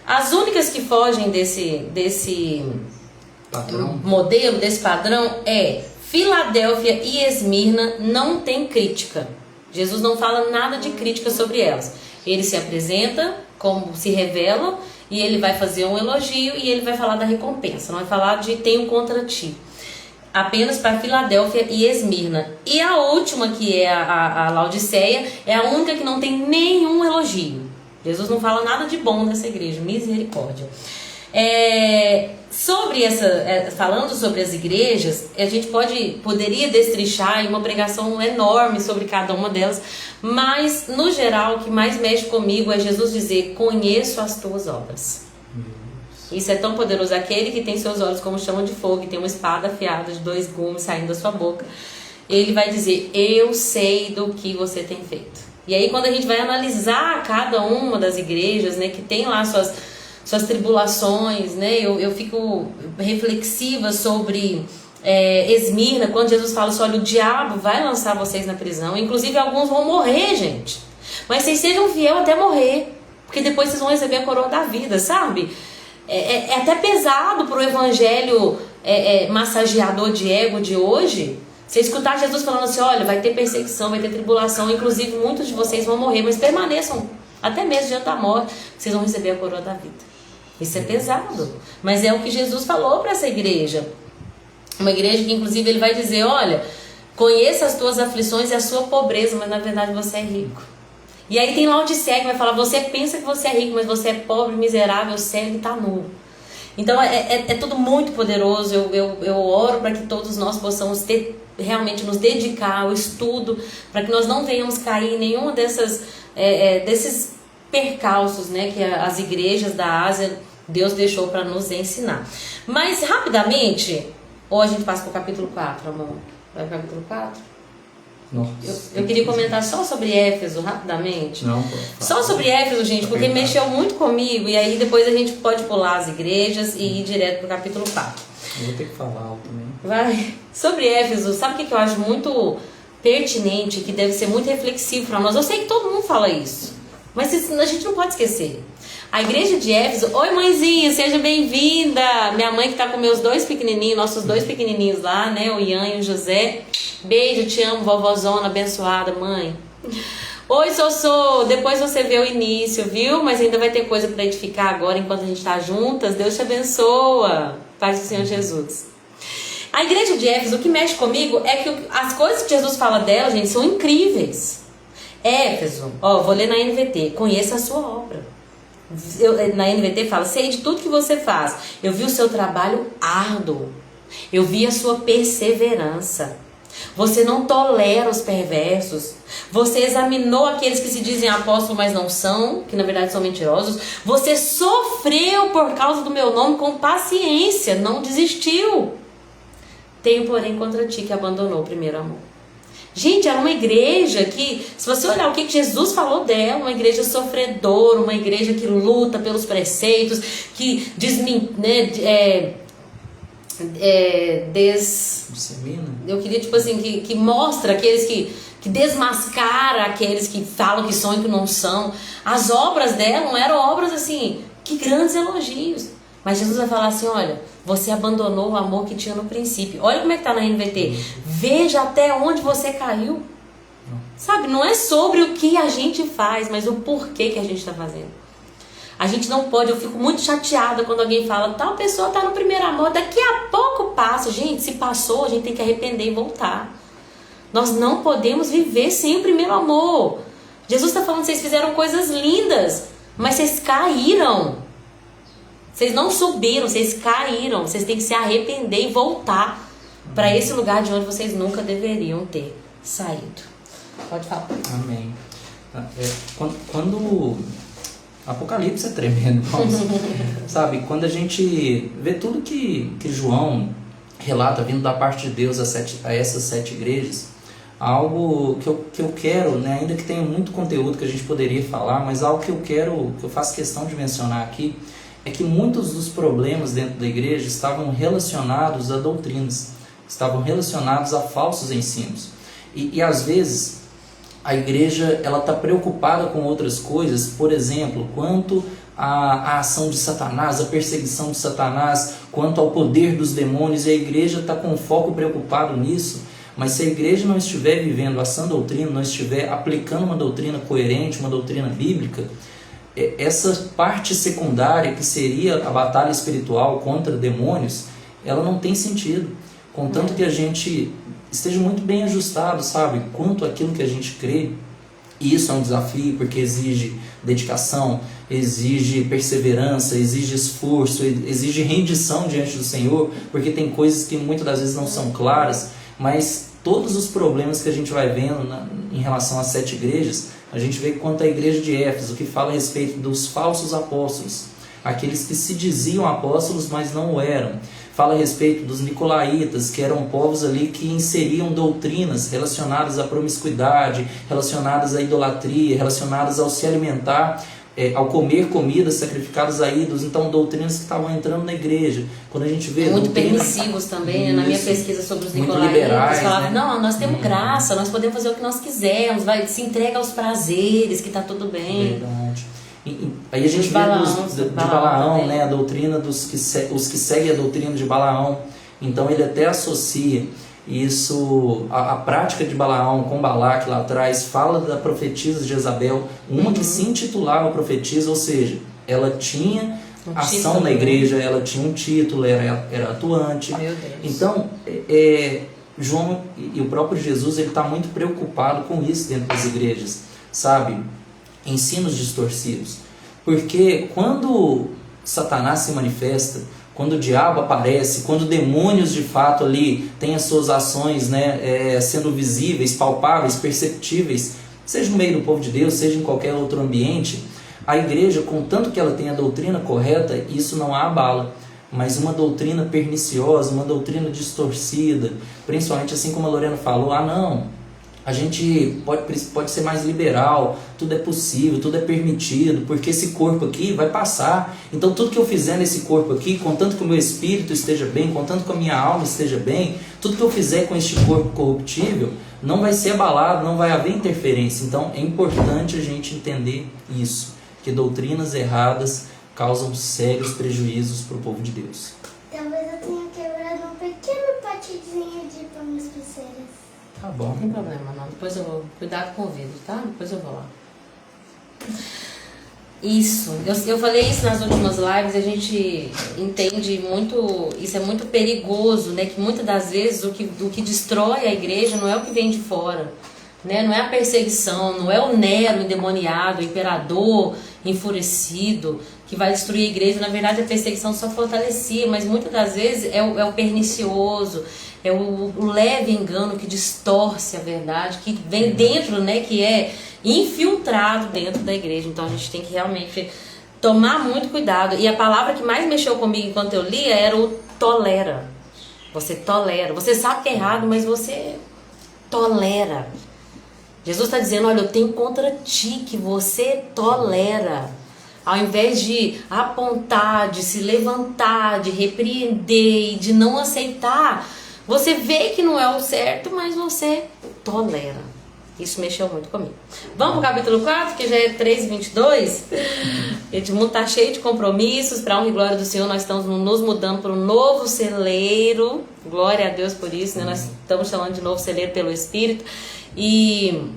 As únicas que fogem desse Patrão. modelo, desse padrão, Filadélfia e Esmirna não tem crítica. Jesus não fala nada de crítica sobre elas. Ele se apresenta, como se revela, e ele vai fazer um elogio e ele vai falar da recompensa. Não vai falar de tenho contra ti. Apenas para Filadélfia e Esmirna. E a última, que é a Laodiceia, é a única que não tem nenhum elogio. Jesus não fala nada de bom nessa igreja. Misericórdia. Falando sobre as igrejas, a gente poderia destrinchar em uma pregação enorme sobre cada uma delas, mas no geral o que mais mexe comigo é Jesus dizer, conheço as tuas obras. Isso é tão poderoso. Aquele que tem seus olhos como chama de fogo e tem uma espada afiada de 2 gumes saindo da sua boca, ele vai dizer, eu sei do que você tem feito. E aí quando a gente vai analisar cada uma das igrejas, né, que tem lá suas tribulações, né? Eu fico reflexiva sobre Esmirna, quando Jesus fala assim, olha, o diabo vai lançar vocês na prisão, inclusive alguns vão morrer, gente, mas vocês sejam fiel até morrer, porque depois vocês vão receber a coroa da vida, sabe? É até pesado pro evangelho massageador de ego de hoje, você escutar Jesus falando assim, olha, vai ter perseguição, vai ter tribulação, inclusive muitos de vocês vão morrer, mas permaneçam até mesmo diante da morte, vocês vão receber a coroa da vida. Isso é pesado, mas é o que Jesus falou para essa igreja. Uma igreja que inclusive ele vai dizer, olha, conheça as tuas aflições e a sua pobreza, mas na verdade você é rico. E aí tem Laodiceia que vai falar, você pensa que você é rico, mas você é pobre, miserável, cego e está nu. Então é tudo muito poderoso. Eu oro para que todos nós possamos realmente nos dedicar ao estudo, para que nós não venhamos cair em nenhuma desses percalços, né, que as igrejas da Ásia Deus deixou para nos ensinar. Mas rapidamente, ou a gente passa para o capítulo 4, amor? Vai para o capítulo 4? Eu queria comentar só sobre Éfeso, rapidamente. Não, só sobre Éfeso, gente, porque mexeu muito comigo. E aí depois a gente pode pular as igrejas e ir direto para o capítulo 4. Eu vou ter que falar algo também. Vai. Sobre Éfeso, sabe o que eu acho muito pertinente, que deve ser muito reflexivo para nós? Eu sei que todo mundo fala isso, mas a gente não pode esquecer. A igreja de Éfeso, oi mãezinha, seja bem-vinda. Minha mãe que tá com meus 2 pequenininhos, nossos 2 pequenininhos lá, né, o Ian e o José. Beijo, te amo, vovózona abençoada, mãe. Oi, Sossô, depois você vê o início, viu? Mas ainda vai ter coisa para edificar agora, enquanto a gente tá juntas. Deus te abençoa. Paz do Senhor Jesus. A igreja de Éfeso, o que mexe comigo é que as coisas que Jesus fala dela, gente, são incríveis. Éfeso, vou ler na NVT, conheça a sua obra. Na NVT fala, sei de tudo que você faz. Eu vi o seu trabalho árduo. Eu vi a sua perseverança. Você não tolera os perversos. Você examinou aqueles que se dizem apóstolos, mas não são, que na verdade são mentirosos. Você sofreu por causa do meu nome com paciência, não desistiu. Tenho, porém, contra ti que abandonou o primeiro amor. Gente, era uma igreja que, se você olhar o que Jesus falou dela, uma igreja sofredora, uma igreja que luta pelos preceitos, que eu queria, tipo assim, que mostra aqueles que desmascara aqueles que falam que são e que não são. As obras dela não eram obras assim, que grandes elogios. Mas Jesus vai falar assim, olha, você abandonou o amor que tinha no princípio. Olha como é que tá na NVT. Veja até onde você caiu. Sabe, não é sobre o que a gente faz, mas o porquê que a gente está fazendo. A gente não pode, eu fico muito chateada quando alguém fala, tal pessoa tá no primeiro amor, daqui a pouco passa. Gente, se passou, a gente tem que arrepender e voltar. Nós não podemos viver sem o primeiro amor. Jesus está falando, vocês fizeram coisas lindas, mas vocês caíram. Vocês não subiram, vocês caíram. Vocês têm que se arrepender e voltar para esse lugar de onde vocês nunca deveriam ter saído. Pode falar. Amém. Quando Apocalipse é tremendo, sabe? Quando a gente vê tudo que João relata vindo da parte de Deus a essas 7 igrejas, algo que eu quero, né? Ainda que tenha muito conteúdo que a gente poderia falar, mas algo que eu faço questão de mencionar aqui, é que muitos dos problemas dentro da igreja estavam relacionados a doutrinas, estavam relacionados a falsos ensinos. E às vezes a igreja ela está preocupada com outras coisas, por exemplo, quanto à ação de Satanás, a perseguição de Satanás, quanto ao poder dos demônios, e a igreja está com foco preocupado nisso. Mas se a igreja não estiver vivendo a sã doutrina, não estiver aplicando uma doutrina coerente, uma doutrina bíblica, essa parte secundária que seria a batalha espiritual contra demônios, ela não tem sentido. Contanto que a gente esteja muito bem ajustado, sabe, quanto àquilo que a gente crê. E isso é um desafio, porque exige dedicação, exige perseverança, exige esforço, exige rendição diante do Senhor, porque tem coisas que muitas das vezes não são claras, mas todos os problemas que a gente vai vendo em relação às 7 igrejas, a gente vê quanto à igreja de Éfeso, que fala a respeito dos falsos apóstolos, aqueles que se diziam apóstolos, mas não o eram. Fala a respeito dos nicolaítas, que eram povos ali que inseriam doutrinas relacionadas à promiscuidade, relacionadas à idolatria, relacionadas ao se alimentar, ao comer comidas sacrificadas a ídolos. Então, doutrinas que estavam entrando na igreja. Quando a gente vê muito permissivos também, na minha pesquisa sobre os nicolaítas, falavam, né? Não, nós temos graça, nós podemos fazer o que nós quisermos, se entrega aos prazeres, que está tudo bem. Verdade. Aí a gente vê de Balaão, né, a doutrina os que seguem a doutrina de Balaão. Então ele até associa isso, a prática de Balaão com Balaque lá atrás, fala da profetisa de Jezabel, uma que se intitulava profetisa, ou seja, ela tinha ação na igreja, ela tinha um título, era atuante. Meu Deus. Então, João e o próprio Jesus, ele está muito preocupado com isso dentro das igrejas, sabe? Ensinos distorcidos. Porque quando Satanás se manifesta, quando o diabo aparece, quando demônios de fato ali têm as suas ações, né, sendo visíveis, palpáveis, perceptíveis, seja no meio do povo de Deus, seja em qualquer outro ambiente, a igreja, contanto que ela tenha a doutrina correta, isso não a abala. Mas uma doutrina perniciosa, uma doutrina distorcida, principalmente assim como a Lorena falou, a gente pode ser mais liberal, tudo é possível, tudo é permitido, porque esse corpo aqui vai passar. Então tudo que eu fizer nesse corpo aqui, contanto que o meu espírito esteja bem, contanto que a minha alma esteja bem, tudo que eu fizer com este corpo corruptível não vai ser abalado, não vai haver interferência. Então é importante a gente entender isso, que doutrinas erradas causam sérios prejuízos para o povo de Deus. Talvez eu tenha quebrado um pequeno patidinho de pão nas pulseiras. Tá bom. Não tem problema não, depois eu vou, cuidado com o vidro, tá? Depois eu vou lá. Isso, eu falei isso nas últimas lives, a gente entende muito, isso é muito perigoso, né? Que muitas das vezes o que destrói a igreja não é o que vem de fora, né? Não é a perseguição, não é o Nero endemoniado, o imperador enfurecido, que vai destruir a igreja. Na verdade, a perseguição só fortalecia, mas muitas das vezes é o pernicioso, é o leve engano que distorce a verdade, que vem dentro, né, que é infiltrado dentro da igreja. Então a gente tem que realmente tomar muito cuidado. E a palavra que mais mexeu comigo enquanto eu lia era o tolera. Você tolera. Você sabe que é errado, mas você tolera. Jesus está dizendo, olha, eu tenho contra ti que você tolera. Ao invés de apontar, de se levantar, de repreender e de não aceitar, você vê que não é o certo, mas você tolera. Isso mexeu muito comigo. Vamos para o capítulo 4, que já é 3:22. Esse mundo está cheio de compromissos. Para a honra e glória do Senhor, nós estamos nos mudando para um novo celeiro. Glória a Deus por isso, né? Nós estamos chamando de novo celeiro pelo Espírito. E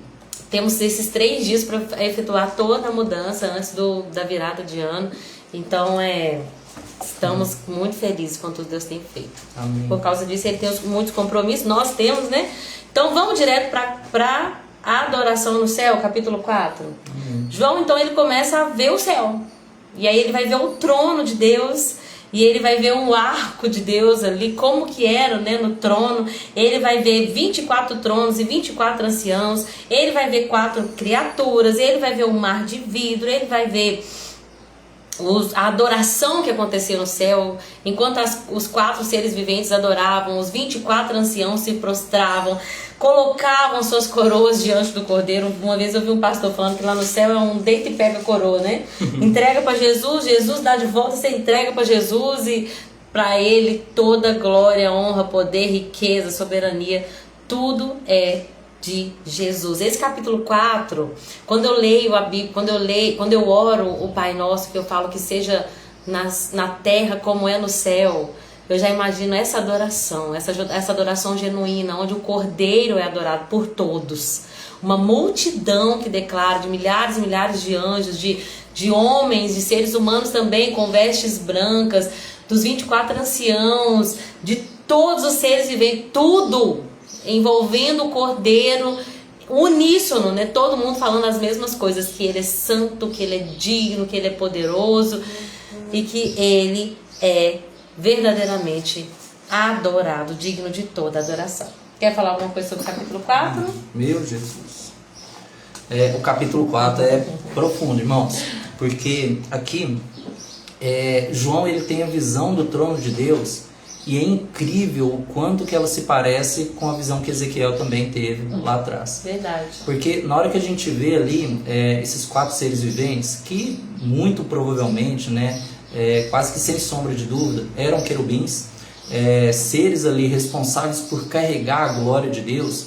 temos esses 3 dias para efetuar toda a mudança antes da virada de ano. Então, estamos muito felizes com tudo que Deus tem feito. Amém. Por causa disso, ele tem muitos compromissos. Nós temos, né? Então, vamos direto para a adoração no céu, capítulo 4. João, então, ele começa a ver o céu. E aí ele vai ver o trono de Deus. E ele vai ver o arco de Deus ali, como que era, né, no trono. Ele vai ver 24 tronos e 24 anciãos. Ele vai ver 4 criaturas. Ele vai ver o mar de vidro. Ele vai ver a adoração que acontecia no céu. Enquanto os 4 seres viventes adoravam, os 24 anciãos se prostravam, colocavam suas coroas diante do Cordeiro. Uma vez eu vi um pastor falando que lá no céu é um deita e pega coroa, né? Entrega para Jesus, Jesus dá de volta, você entrega para Jesus e para ele toda glória, honra, poder, riqueza, soberania, tudo é de Jesus. Esse capítulo 4, quando eu leio a Bíblia, quando eu oro o Pai Nosso, que eu falo que seja na terra como é no céu, eu já imagino essa adoração, essa adoração genuína, onde o Cordeiro é adorado por todos. Uma multidão que declara, de milhares e milhares de anjos, de homens, de seres humanos também, com vestes brancas, dos 24 anciãos, de todos os seres viventes, tudo envolvendo o Cordeiro, uníssono, né? Todo mundo falando as mesmas coisas, que ele é santo, que ele é digno, que ele é poderoso e que ele é verdadeiramente adorado, digno de toda adoração. Quer falar alguma coisa sobre o capítulo 4? Meu Jesus. O capítulo 4 é profundo, irmãos, porque aqui João, ele tem a visão do trono de Deus. E é incrível o quanto que ela se parece com a visão que Ezequiel também teve lá atrás. Verdade. Porque na hora que a gente vê ali esses 4 seres viventes, que muito provavelmente, né, quase que sem sombra de dúvida, eram querubins, seres ali responsáveis por carregar a glória de Deus,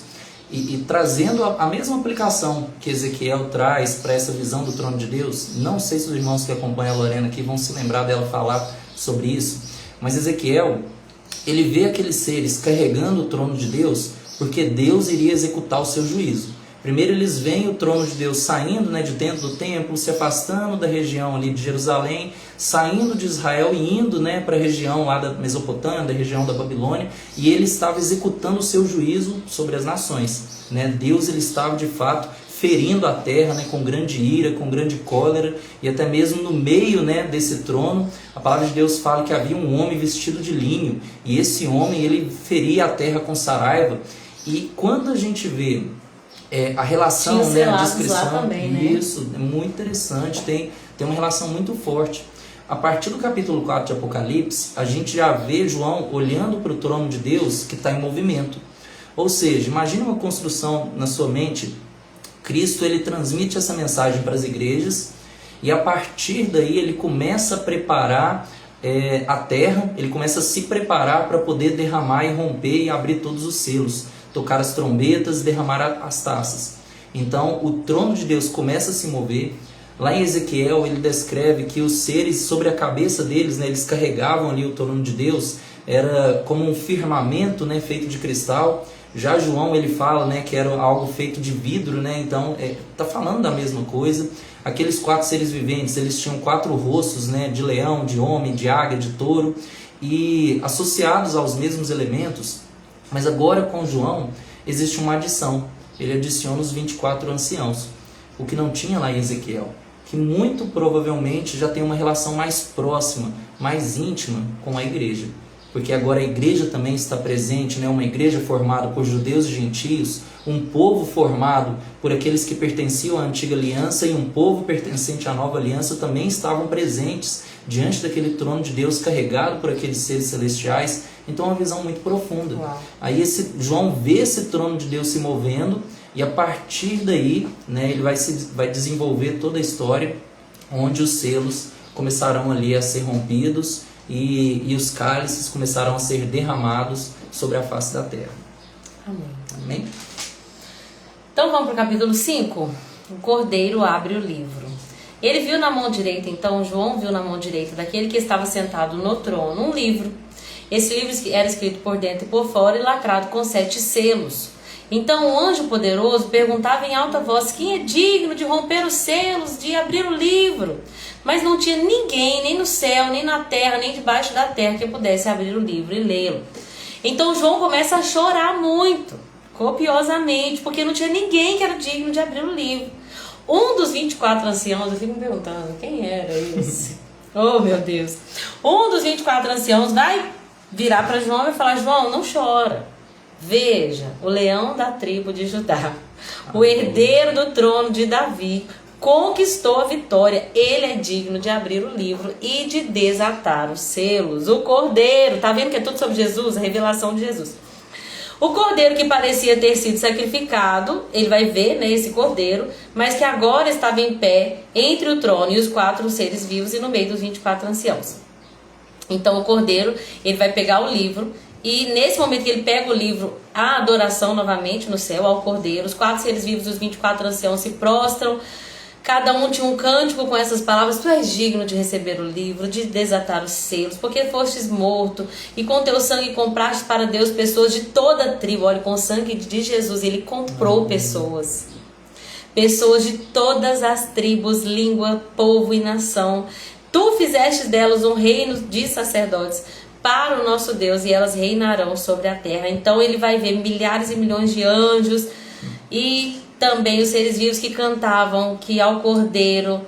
e trazendo a mesma aplicação que Ezequiel traz para essa visão do trono de Deus. Não sei se os irmãos que acompanham a Lorena aqui vão se lembrar dela falar sobre isso, mas Ezequiel, ele vê aqueles seres carregando o trono de Deus, porque Deus iria executar o seu juízo. Primeiro eles veem o trono de Deus saindo, né, de dentro do templo, se afastando da região ali de Jerusalém, saindo de Israel e indo, né, para a região lá da Mesopotâmia, da região da Babilônia, e ele estava executando o seu juízo sobre as nações, né? Deus, ele estava de fato ferindo a terra, né, com grande ira, com grande cólera, e até mesmo no meio, né, desse trono, a palavra de Deus fala que havia um homem vestido de linho, e esse homem, ele feria a terra com saraiva. E quando a gente vê a relação, né, a descrição, também, né? Isso é muito interessante, tem uma relação muito forte. A partir do capítulo 4 de Apocalipse, a gente já vê João olhando para o trono de Deus que está em movimento. Ou seja, imagine uma construção na sua mente. Cristo, ele transmite essa mensagem para as igrejas, e a partir daí ele começa a preparar a terra, ele começa a se preparar para poder derramar e romper e abrir todos os selos, tocar as trombetas e derramar as taças. Então o trono de Deus começa a se mover. Lá em Ezequiel ele descreve que os seres sobre a cabeça deles, né, eles carregavam ali o trono de Deus, era como um firmamento, né, feito de cristal. Já João, ele fala, né, que era algo feito de vidro, né? Então está falando da mesma coisa. Aqueles 4 seres viventes, eles tinham 4 rostos, né, de leão, de homem, de águia, de touro, e associados aos mesmos elementos. Mas agora com João existe uma adição. Ele adiciona os 24 anciãos, o que não tinha lá em Ezequiel, que muito provavelmente já tem uma relação mais próxima, mais íntima com a igreja. Porque agora a igreja também está presente, né? Uma igreja formada por judeus e gentios, um povo formado por aqueles que pertenciam à antiga aliança e um povo pertencente à nova aliança também estavam presentes diante daquele trono de Deus carregado por aqueles seres celestiais. Então é uma visão muito profunda. Uau. Aí João vê esse trono de Deus se movendo e a partir daí, né, ele vai desenvolver toda a história onde os selos começarão ali a ser rompidos e os cálices começaram a ser derramados sobre a face da terra. Amém. Amém? Então vamos para o capítulo 5. O cordeiro abre o livro. Ele viu na mão direita, então João viu na mão direita daquele que estava sentado no trono um livro. Esse livro era escrito por dentro e por fora e lacrado com 7 selos. Então o anjo poderoso perguntava em alta voz: quem é digno de romper os selos, de abrir o livro? Mas não tinha ninguém, nem no céu, nem na terra, nem debaixo da terra, que pudesse abrir o livro e lê-lo. Então João começa a chorar muito, copiosamente, porque não tinha ninguém que era digno de abrir o livro. Um dos 24 anciãos, eu fico me perguntando, quem era esse? Oh, meu Deus. Um dos 24 anciãos vai virar para João e vai falar: João, não chora. Veja, o leão da tribo de Judá, o herdeiro do trono de Davi, conquistou a vitória. Ele é digno de abrir o livro e de desatar os selos. O cordeiro, tá vendo que é tudo sobre Jesus? A revelação de Jesus. O cordeiro que parecia ter sido sacrificado, ele vai ver, né, esse cordeiro, mas que agora estava em pé entre o trono e os 4 seres vivos e no meio dos 24 anciãos. Então o cordeiro, ele vai pegar o livro e nesse momento que ele pega o livro, há adoração novamente no céu ao cordeiro. Os 4 seres vivos e os 24 anciãos se prostram. Cada um tinha um cântico com essas palavras: tu és digno de receber o livro, de desatar os selos, porque fostes morto, e com teu sangue compraste para Deus pessoas de toda a tribo. Olha, com o sangue de Jesus, ele comprou pessoas de todas as tribos, língua, povo e nação. Tu fizestes delas um reino de sacerdotes para o nosso Deus, e elas reinarão sobre a terra. Então ele vai ver milhares e milhões de anjos e também os seres vivos que cantavam que ao cordeiro,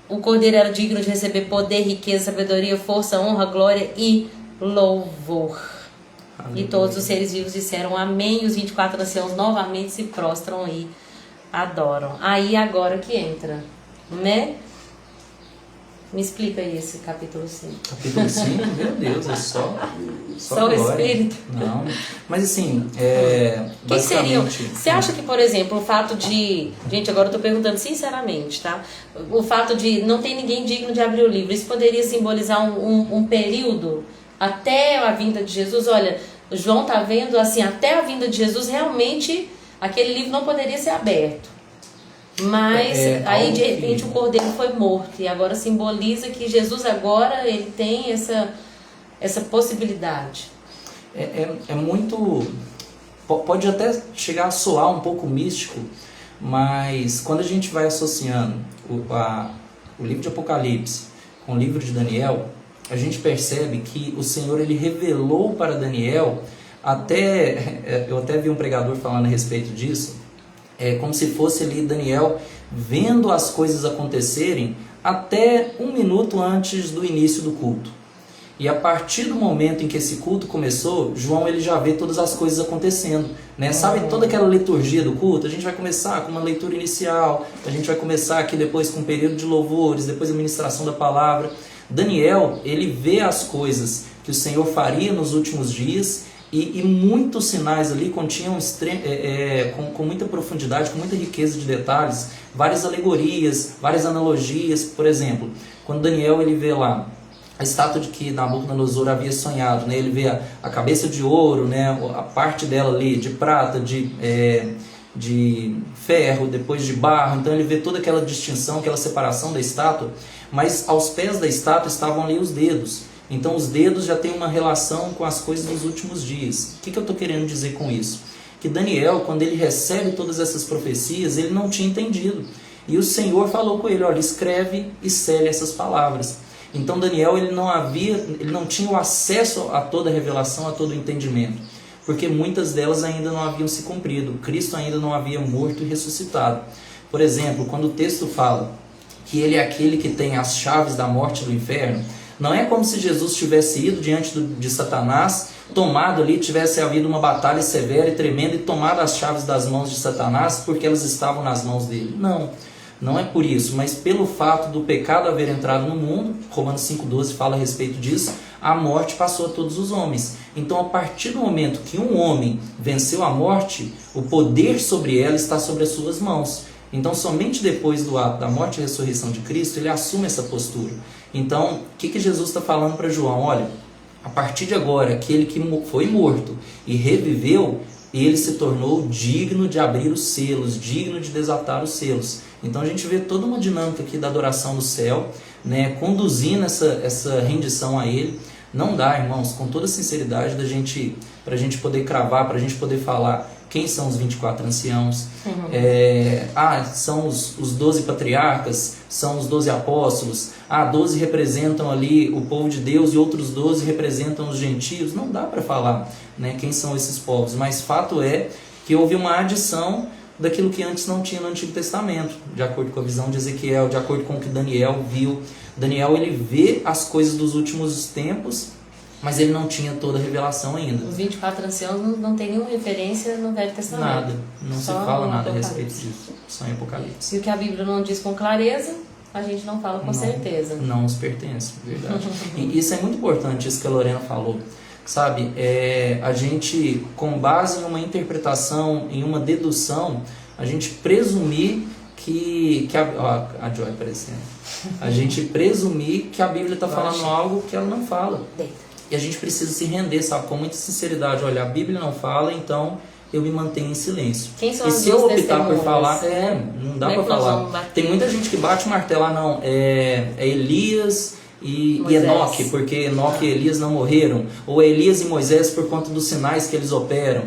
o cordeiro era digno de receber poder, riqueza, sabedoria, força, honra, glória e louvor. Aleluia. E todos os seres vivos disseram amém, e os 24 anciãos novamente se prostram e adoram. Aí agora que entra, né? Me explica aí esse capítulo 5. Capítulo 5, meu Deus, é só o Espírito. Não, mas assim, que seriam? basicamente... Você acha que, por exemplo, o fato de... Gente, agora eu tô perguntando sinceramente, tá? O fato de não ter ninguém digno de abrir o livro, isso poderia simbolizar um período até a vinda de Jesus? Olha, João tá vendo assim, até a vinda de Jesus, realmente aquele livro não poderia ser aberto. Mas aí de repente o cordeiro foi morto e agora simboliza que Jesus agora ele tem essa possibilidade. É muito... Pode até chegar a soar um pouco místico, mas quando a gente vai associando o livro de Apocalipse com o livro de Daniel, a gente percebe que o Senhor ele revelou para Daniel, eu até vi um pregador falando a respeito disso, como se fosse ali Daniel vendo as coisas acontecerem até 1 minuto antes do início do culto. E a partir do momento em que esse culto começou, João ele já vê todas as coisas acontecendo, né? Sabe toda aquela liturgia do culto? A gente vai começar com uma leitura inicial, a gente vai começar aqui depois com um período de louvores, depois a ministração da palavra. Daniel, ele vê as coisas que o Senhor faria nos últimos dias e muitos sinais ali continham com muita profundidade, com muita riqueza de detalhes, várias alegorias, várias analogias. Por exemplo, quando Daniel ele vê lá a estátua de que Nabucodonosor havia sonhado, né? Ele vê a cabeça de ouro, né? A parte dela ali de prata, de ferro, depois de barro. Então ele vê toda aquela distinção, aquela separação da estátua, mas aos pés da estátua estavam ali os dedos. Então os dedos já têm uma relação com as coisas dos últimos dias. O que eu estou querendo dizer com isso? Que Daniel, quando ele recebe todas essas profecias, ele não tinha entendido. E o Senhor falou com ele: olha, escreve e sele essas palavras. Então Daniel ele não tinha o acesso a toda a revelação, a todo o entendimento, porque muitas delas ainda não haviam se cumprido. Cristo ainda não havia morto e ressuscitado. Por exemplo, quando o texto fala que ele é aquele que tem as chaves da morte e do inferno. Não é como se Jesus tivesse ido diante de Satanás, tomado ali, tivesse havido uma batalha severa e tremenda e tomado as chaves das mãos de Satanás porque elas estavam nas mãos dele. Não, não é por isso, mas pelo fato do pecado haver entrado no mundo, Romanos 5,12 fala a respeito disso, a morte passou a todos os homens. Então, a partir do momento que um homem venceu a morte, o poder sobre ela está sobre as suas mãos. Então, somente depois do ato da morte e ressurreição de Cristo, ele assume essa postura. Então, o que Jesus está falando para João? Olha, a partir de agora, aquele que foi morto e reviveu, ele se tornou digno de abrir os selos, digno de desatar os selos. Então, a gente vê toda uma dinâmica aqui da adoração do céu, né, conduzindo essa rendição a ele. Não dá, irmãos, com toda sinceridade, para a gente poder cravar, para a gente poder falar quem são os 24 anciãos, são os 12 patriarcas, são os 12 apóstolos, 12 representam ali o povo de Deus e outros 12 representam os gentios. Não dá para falar, né, quem são esses povos, mas fato é que houve uma adição daquilo que antes não tinha no Antigo Testamento, de acordo com a visão de Ezequiel, de acordo com o que Daniel viu. Daniel, ele vê as coisas dos últimos tempos, mas ele não tinha toda a revelação ainda. Os 24 anciãos não tem nenhuma referência no Velho Testamento. Nada, não se fala nada a respeito Apocalipse. disso, só em Apocalipse. E o que a Bíblia não diz com clareza, a gente não fala com certeza. Não nos pertence, verdade. E isso é muito importante, isso que a Lorena falou. Sabe, a gente, com base em uma interpretação, em uma dedução, a gente presumir que a Joy aparecendo. A gente presumir que a Bíblia está falando algo que ela não fala. E a gente precisa se render, sabe, com muita sinceridade. Olha, a Bíblia não fala, então eu me mantenho em silêncio. Quem são e as se eu duas optar por testemunhas? falar, não dá para falar. Tem muita gente que bate o martelo, não, é Elias e Enoque, porque Enoque e Elias não morreram. Ou é Elias e Moisés por conta dos sinais que eles operam.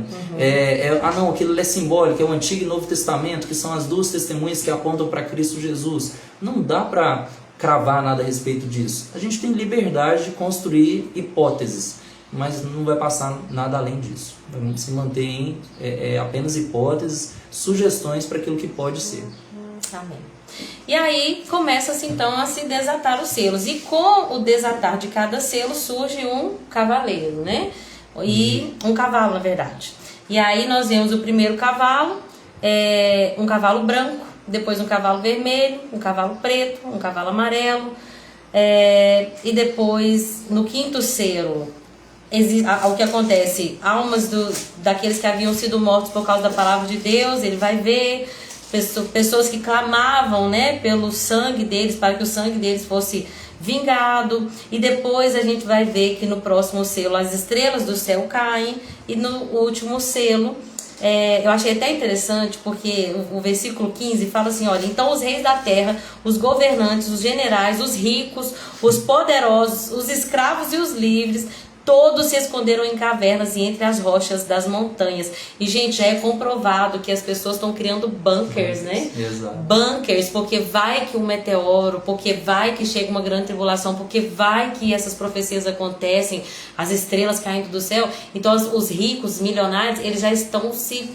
Não, aquilo é simbólico, é o Antigo e Novo Testamento, que são as duas testemunhas que apontam para Cristo Jesus. Não dá para cravar nada a respeito disso. A gente tem liberdade de construir hipóteses, mas não vai passar nada além disso. Vamos se manter em apenas hipóteses, sugestões para aquilo que pode ser. Amém. E aí começa-se então a se desatar os selos. E com o desatar de cada selo surge um cavaleiro, né? E um cavalo, na verdade. E aí nós vemos o primeiro cavalo, um cavalo branco, depois um cavalo vermelho, um cavalo preto, um cavalo amarelo, e depois no quinto selo o que acontece, almas daqueles que haviam sido mortos por causa da palavra de Deus, ele vai ver pessoas que clamavam, né, pelo sangue deles, para que o sangue deles fosse vingado. E depois a gente vai ver que no próximo selo as estrelas do céu caem, e no último selo eu achei até interessante, porque o versículo 15 fala assim, olha, então os reis da terra, os governantes, os generais, os ricos, os poderosos, os escravos e os livres, todos se esconderam em cavernas e entre as rochas das montanhas. E, gente, já é comprovado que as pessoas estão criando bunkers, né? Exato. Bunkers, porque vai que um meteoro, porque vai que chega uma grande tribulação, porque vai que essas profecias acontecem, as estrelas caindo do céu. Então, os ricos, os milionários, eles já estão se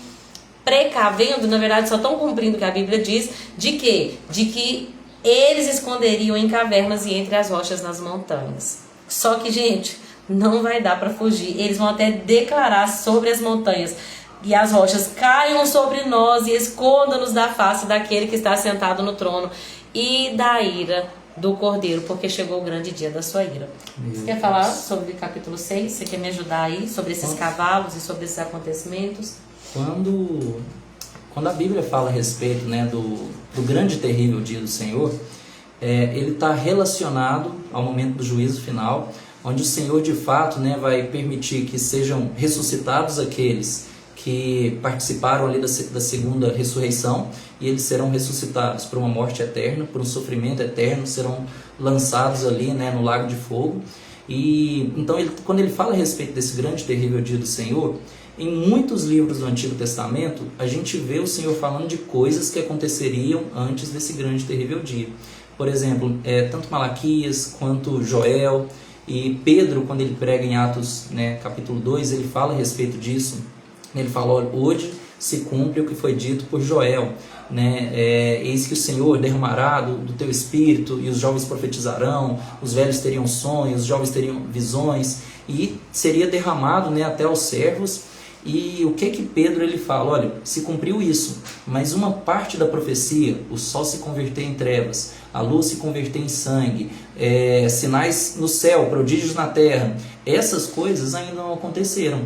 precavendo, na verdade, só estão cumprindo o que a Bíblia diz, de quê? De que eles esconderiam em cavernas e entre as rochas nas montanhas. Só que, gente, não vai dar para fugir. Eles vão até declarar sobre as montanhas e as rochas: caiam sobre nós e esconda-nos da face daquele que está sentado no trono e da ira do Cordeiro, porque chegou o grande dia da sua ira. Você quer falar sobre capítulo 6? Você quer me ajudar aí sobre esses cavalos e sobre esses acontecimentos? Quando a Bíblia fala a respeito, né, do grande e terrível dia do Senhor, ele está relacionado ao momento do juízo final, onde o Senhor de fato, né, vai permitir que sejam ressuscitados aqueles que participaram ali da segunda ressurreição, e eles serão ressuscitados por uma morte eterna, por um sofrimento eterno, serão lançados ali, né, no lago de fogo. E então, quando ele fala a respeito desse grande e terrível dia do Senhor, em muitos livros do Antigo Testamento, a gente vê o Senhor falando de coisas que aconteceriam antes desse grande e terrível dia. Por exemplo, tanto Malaquias quanto Joel, e Pedro, quando ele prega em Atos, né, capítulo 2, ele fala a respeito disso. Ele fala: olha, hoje se cumpre o que foi dito por Joel, né? Eis que o Senhor derramará do teu espírito, e os jovens profetizarão, os velhos teriam sonhos, os jovens teriam visões, e seria derramado, né, até aos servos. E o que Pedro ele fala? Olha, se cumpriu isso, mas uma parte da profecia, o sol se converter em trevas, a luz se converter em sangue, sinais no céu, prodígios na terra, essas coisas ainda não aconteceram.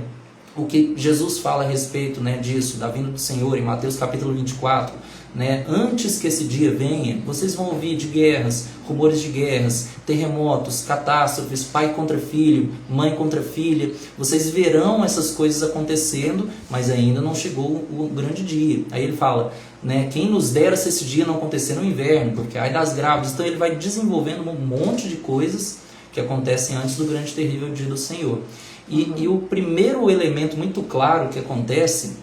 O que Jesus fala a respeito, né, disso, da vinda do Senhor, em Mateus capítulo 24, né, antes que esse dia venha, vocês vão ouvir de guerras, rumores de guerras, terremotos, catástrofes, pai contra filho, mãe contra filha. Vocês verão essas coisas acontecendo, mas ainda não chegou o grande dia. Aí ele fala, né, quem nos dera se esse dia não acontecer no inverno, porque ai das grávidas. Então ele vai desenvolvendo um monte de coisas que acontecem antes do grande e terrível dia do Senhor. E o primeiro elemento muito claro que acontece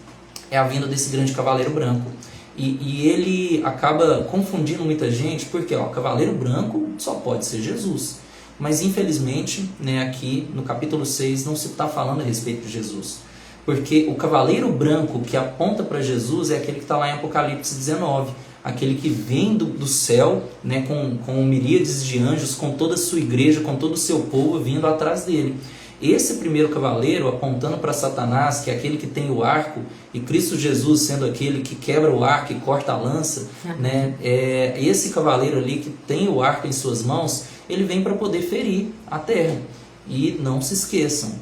é a vinda desse grande cavaleiro branco. E ele acaba confundindo muita gente, porque o cavaleiro branco só pode ser Jesus. Mas infelizmente, né, aqui no capítulo 6 não se está falando a respeito de Jesus. Porque o cavaleiro branco que aponta para Jesus é aquele que está lá em Apocalipse 19. Aquele que vem do céu, né, com miríades de anjos, com toda a sua igreja, com todo o seu povo vindo atrás dele. Esse primeiro cavaleiro, apontando para Satanás, que é aquele que tem o arco, e Cristo Jesus sendo aquele que quebra o arco e corta a lança, né? Esse cavaleiro ali que tem o arco em suas mãos, ele vem para poder ferir a terra. E não se esqueçam,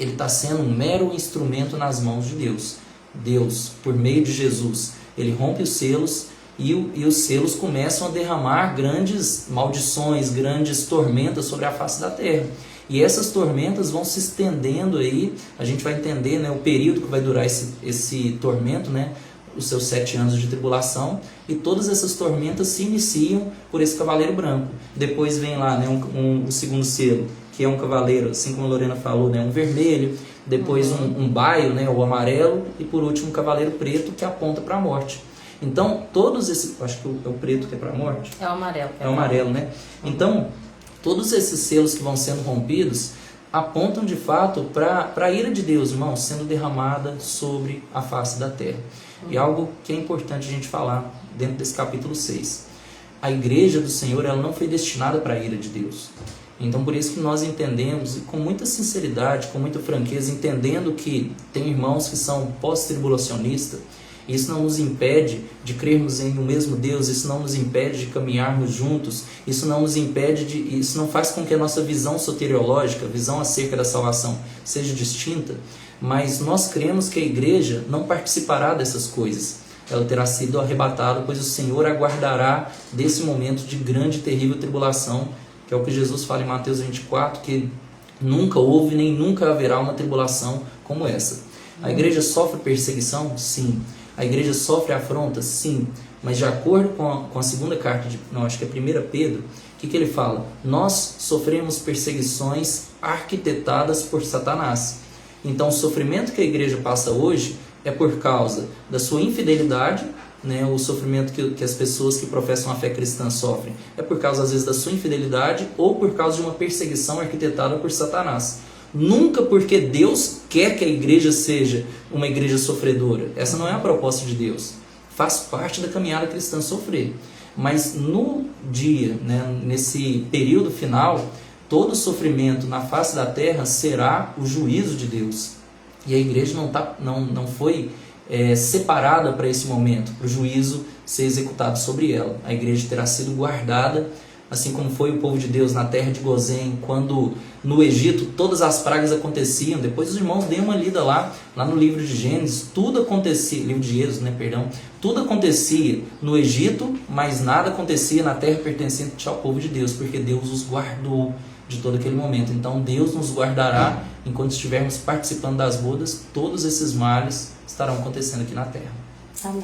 ele está sendo um mero instrumento nas mãos de Deus. Deus, por meio de Jesus, ele rompe os selos, e os selos começam a derramar grandes maldições, grandes tormentas sobre a face da terra. E essas tormentas vão se estendendo aí, a gente vai entender, né, o período que vai durar esse tormento, né, os seus 7 anos de tribulação, e todas essas tormentas se iniciam por esse cavaleiro branco. Depois vem lá, né, o segundo selo, que é um cavaleiro, assim como a Lorena falou, né, um vermelho, depois um baio, né, o amarelo, e por último um cavaleiro preto que aponta para a morte. Então, todos esses, acho que é o preto que é para a morte? É o amarelo. É o amarelo, né? Então, todos esses selos que vão sendo rompidos apontam de fato para a ira de Deus, irmãos, sendo derramada sobre a face da terra. E algo que é importante a gente falar dentro desse capítulo 6. A igreja do Senhor, ela não foi destinada para a ira de Deus. Então, por isso que nós entendemos, e com muita sinceridade, com muita franqueza, entendendo que tem irmãos que são pós-tribulacionistas. Isso não nos impede de crermos em um mesmo Deus, isso não nos impede de caminharmos juntos, isso não faz com que a nossa visão soteriológica, visão acerca da salvação, seja distinta, mas nós cremos que a igreja não participará dessas coisas. Ela terá sido arrebatada, pois o Senhor aguardará desse momento de grande e terrível tribulação, que é o que Jesus fala em Mateus 24, que nunca houve nem nunca haverá uma tribulação como essa. A igreja sofre perseguição? Sim. A igreja sofre afronta? Sim. Mas de acordo com a segunda carta, acho que é 1 Pedro, o que ele fala? Nós sofremos perseguições arquitetadas por Satanás. Então o sofrimento que a igreja passa hoje é por causa da sua infidelidade, né? O sofrimento que as pessoas que professam a fé cristã sofrem é por causa, às vezes, da sua infidelidade ou por causa de uma perseguição arquitetada por Satanás. Nunca porque Deus quer que a igreja seja uma igreja sofredora. Essa não é a proposta de Deus. Faz parte da caminhada cristã sofrer. Mas no dia, né, nesse período final, todo sofrimento na face da terra será o juízo de Deus. E a igreja não foi separada para esse momento, para o juízo ser executado sobre ela. A igreja terá sido guardada, assim como foi o povo de Deus na terra de Gozém, quando no Egito todas as pragas aconteciam. Depois os irmãos deem uma lida lá no livro de Gênesis, tudo acontecia, livro de Êxodo, tudo acontecia no Egito, mas nada acontecia na terra pertencente ao povo de Deus, porque Deus os guardou de todo aquele momento. Então Deus nos guardará enquanto estivermos participando das bodas, todos esses males estarão acontecendo aqui na terra. Amém.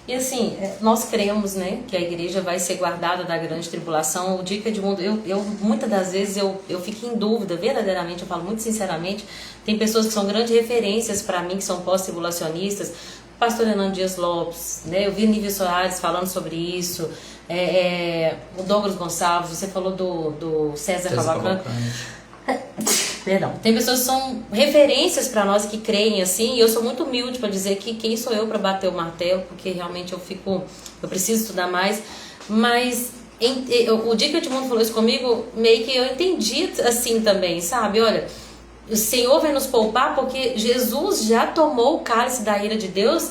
E assim, nós cremos, né, que a igreja vai ser guardada da grande tribulação. O dia que Edmundo, eu muitas das vezes eu fico em dúvida, verdadeiramente, eu falo muito sinceramente. Tem pessoas que são grandes referências para mim, que são pós-tribulacionistas. O pastor Hernando Dias Lopes, né, eu vi Nívia Soares falando sobre isso. O Douglas Gonçalves, você falou do César Cavalcante. Perdão. Tem pessoas que são referências para nós que creem assim, e eu sou muito humilde para dizer que quem sou eu para bater o martelo, porque realmente eu preciso estudar mais, mas o dia que o Edmundo falou isso comigo, meio que eu entendi assim também, sabe? Olha, o Senhor vai nos poupar porque Jesus já tomou o cálice da ira de Deus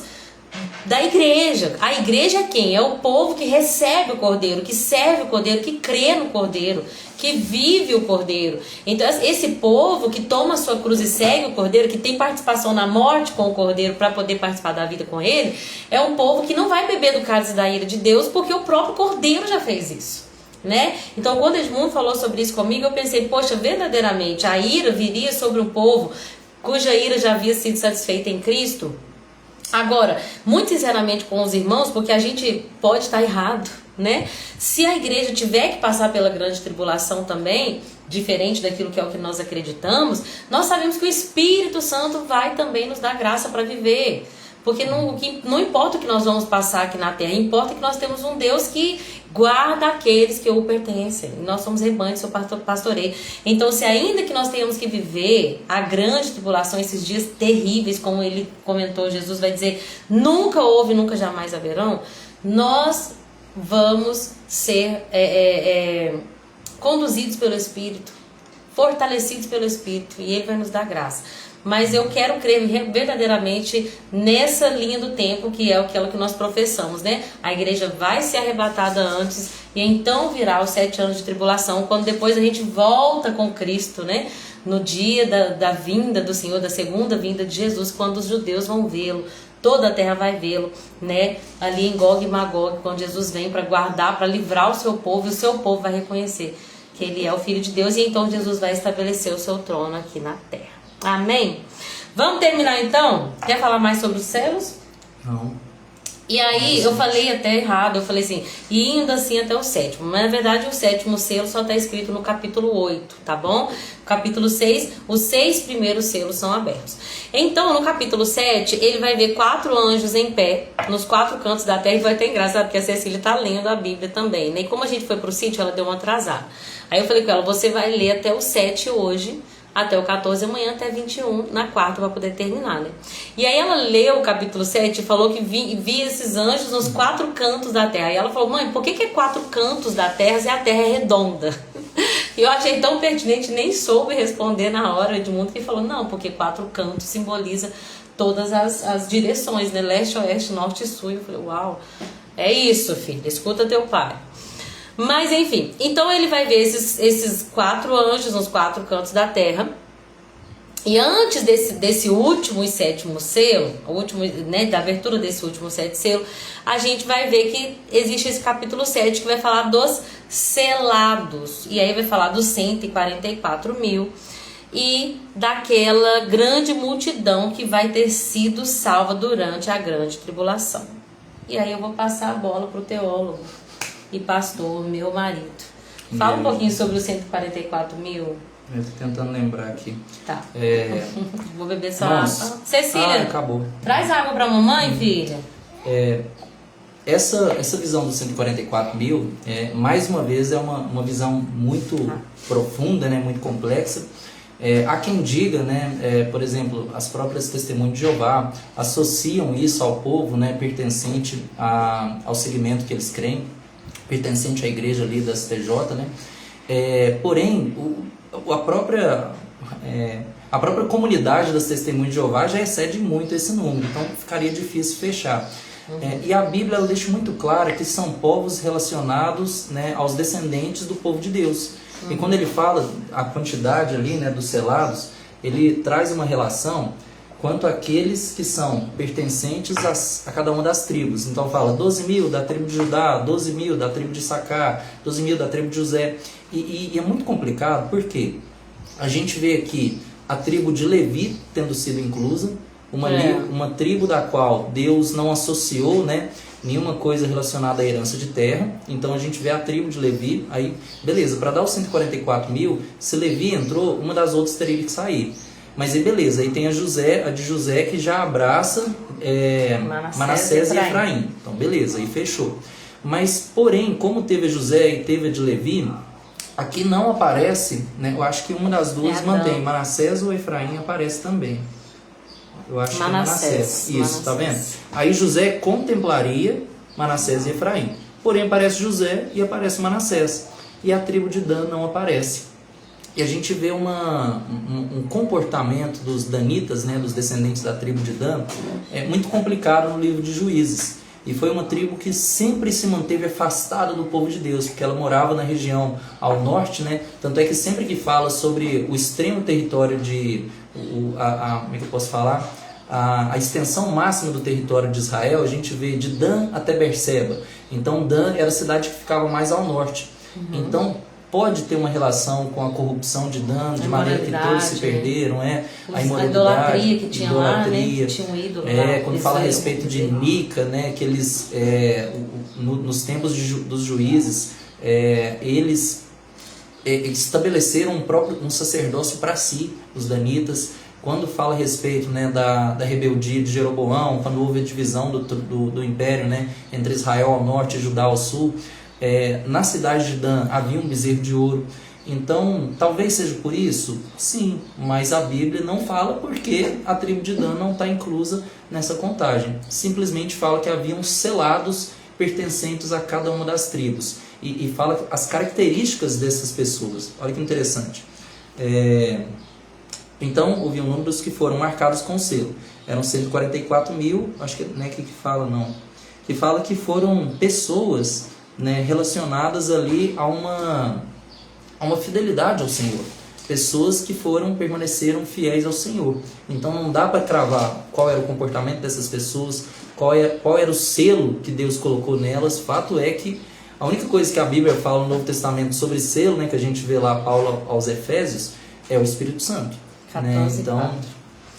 da igreja. A igreja é quem? É o povo que recebe o Cordeiro, que serve o Cordeiro, que crê no Cordeiro, que vive o Cordeiro. Então esse povo que toma a sua cruz e segue o Cordeiro, que tem participação na morte com o Cordeiro para poder participar da vida com ele, é um povo que não vai beber do cálice da ira de Deus, porque o próprio Cordeiro já fez isso, né? Então quando Edmundo falou sobre isso comigo, eu pensei, poxa, verdadeiramente a ira viria sobre um povo cuja ira já havia sido satisfeita em Cristo. Agora, muito sinceramente com os irmãos, porque a gente pode estar errado, né? Se a igreja tiver que passar pela grande tribulação também, diferente daquilo que é o que nós acreditamos, nós sabemos que o Espírito Santo vai também nos dar graça para viver. Porque não importa o que nós vamos passar aqui na terra, importa que nós temos um Deus que guarda aqueles que o pertencem. Nós somos rebanho, seu pastorei. Então, se ainda que nós tenhamos que viver a grande tribulação, esses dias terríveis, como ele comentou, Jesus vai dizer, nunca houve, nunca jamais haverão, nós vamos ser conduzidos pelo Espírito, fortalecidos pelo Espírito, e ele vai nos dar graça. Mas eu quero crer verdadeiramente nessa linha do tempo, que é aquilo que nós professamos, né? A igreja vai ser arrebatada antes e então virá os 7 anos de tribulação, quando depois a gente volta com Cristo, né? No dia da vinda do Senhor, da segunda vinda de Jesus, quando os judeus vão vê-lo, toda a terra vai vê-lo, né? Ali em Gog e Magog, quando Jesus vem para guardar, para livrar o seu povo, e o seu povo vai reconhecer que ele é o Filho de Deus, e então Jesus vai estabelecer o seu trono aqui na terra. Amém? Vamos terminar então? Quer falar mais sobre os selos? Não. E aí eu falei até errado, eu falei assim, e indo assim até o 7º. Mas na verdade o 7º selo só está escrito no capítulo 8, tá bom? Capítulo 6, os 6 primeiros selos são abertos. Então no capítulo 7 ele vai ver 4 anjos em pé nos 4 cantos da terra, e vai ter engraçado porque a Cecília tá lendo a Bíblia também, né? E como a gente foi pro sítio, ela deu uma atrasada. Aí eu falei com ela, você vai ler até o 7 hoje, até o 14 amanhã, até 21 na quarta, para poder terminar, né? E aí ela leu o capítulo 7 e falou que via esses anjos nos 4 cantos da terra. E ela falou, mãe, por que é 4 cantos da terra se a terra é redonda? E eu achei tão pertinente, nem soube responder na hora. Edmundo que falou, não, porque 4 cantos simboliza todas as direções, né? Leste, oeste, norte e sul. Eu falei, uau, é isso, filha, escuta teu pai. Mas enfim, então ele vai ver esses 4 anjos nos 4 cantos da terra. E antes desse último e 7º selo, né, da abertura desse último 7º selo, a gente vai ver que existe esse capítulo 7 que vai falar dos selados. E aí vai falar dos 144 mil e daquela grande multidão que vai ter sido salva durante a grande tribulação. E aí eu vou passar a bola para o teólogo e pastor, meu marido. Fala um pouquinho sobre os 144 mil. Eu tô tentando lembrar aqui. Tá. Vou beber só água. Cecília, acabou. Traz água pra mamãe, filha. Essa visão dos 144 mil, mais uma vez, é uma visão muito profunda, né, muito complexa. Há quem diga, né, por exemplo, as próprias testemunhas de Jeová associam isso ao povo, né, pertencente ao segmento que eles creem, pertencente à igreja ali da STJ, né? Porém, a própria comunidade das testemunhas de Jeová já excede muito esse número, então ficaria difícil fechar. E a Bíblia ela deixa muito claro que são povos relacionados, né, aos descendentes do povo de Deus. E quando ele fala a quantidade ali, né, dos selados, ele traz uma relação quanto àqueles que são pertencentes a cada uma das tribos. Então fala 12 mil da tribo de Judá, 12 mil da tribo de Issacar, 12 mil da tribo de José. E é muito complicado porque a gente vê aqui a tribo de Levi tendo sido inclusa, uma tribo da qual Deus não associou, né, nenhuma coisa relacionada à herança de terra. Então a gente vê a tribo de Levi, aí beleza, para dar os 144 mil, se Levi entrou, uma das outras teria que sair. Mas aí beleza, aí tem a de José que já abraça Manassés e Efraim. Então beleza, aí fechou. Mas porém, como teve a José e teve a de Levi, Aqui não aparece, né? Eu acho que uma das duas Adão. mantém. Manassés ou Efraim aparece também. Eu acho que é Manassés. Isso, tá vendo? Aí José contemplaria Manassés e Efraim. Porém aparece José e aparece Manassés. E a tribo de Dan não aparece. E a gente vê um comportamento dos danitas, né, dos descendentes da tribo de Dan, muito complicado no livro de Juízes. E foi uma tribo que sempre se manteve afastada do povo de Deus, porque ela morava na região ao norte, né? Tanto é que sempre que fala sobre o extremo território de... como é que eu posso falar? A extensão máxima do território de Israel, a gente vê de Dan até Berseba. Então Dan era a cidade que ficava mais ao norte. Então pode ter uma relação com a corrupção de Dan, de maneira que todos se perderam, a imoralidade, a idolatria que tinha lá, né? Que tinha um ídolo lá. Quando fala a respeito de Mica, né? Que eles, nos tempos dos juízes, eles estabeleceram um sacerdócio para si, os danitas. Quando fala a respeito, né, da rebeldia de Jeroboão, quando houve a divisão do império, né, entre Israel ao norte e Judá ao sul, na cidade de Dan havia um bezerro de ouro. Então, talvez seja por isso? Sim, mas a Bíblia não fala porque a tribo de Dan não está inclusa nessa contagem. Simplesmente fala que haviam selados pertencentes a cada uma das tribos. E fala as características dessas pessoas. Olha que interessante. Então, houve um número dos que foram marcados com selo. Eram 144 mil, acho que não é que fala não. Que fala que foram pessoas, né, relacionadas ali a uma fidelidade ao Senhor. Pessoas que permaneceram fiéis ao Senhor. Então não dá para cravar qual era o comportamento dessas pessoas, qual era o selo que Deus colocou nelas. Fato é que a única coisa que a Bíblia fala no Novo Testamento sobre selo, né, que a gente vê lá Paulo aos Efésios, é o Espírito Santo. 14, né? Então,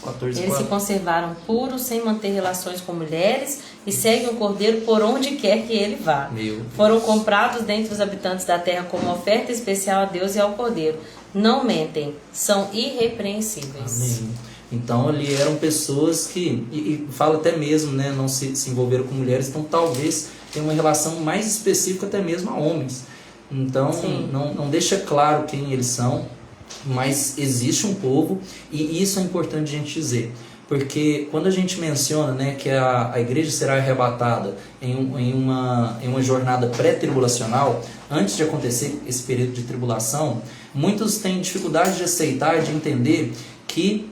14, eles se conservaram puros, sem manter relações com mulheres, e seguem o Cordeiro por onde quer que ele vá. Foram comprados dentre os habitantes da terra como oferta especial a Deus e ao Cordeiro. Não mentem, são irrepreensíveis. Amém. Então ali eram pessoas que, e fala até mesmo, né, não se envolveram com mulheres, então talvez tenha uma relação mais específica até mesmo a homens. Então não deixa claro quem eles são, mas existe um povo, e isso é importante a gente dizer, porque quando a gente menciona, né, que a igreja será arrebatada em uma jornada pré-tribulacional, antes de acontecer esse período de tribulação, muitos têm dificuldade de aceitar, de entender que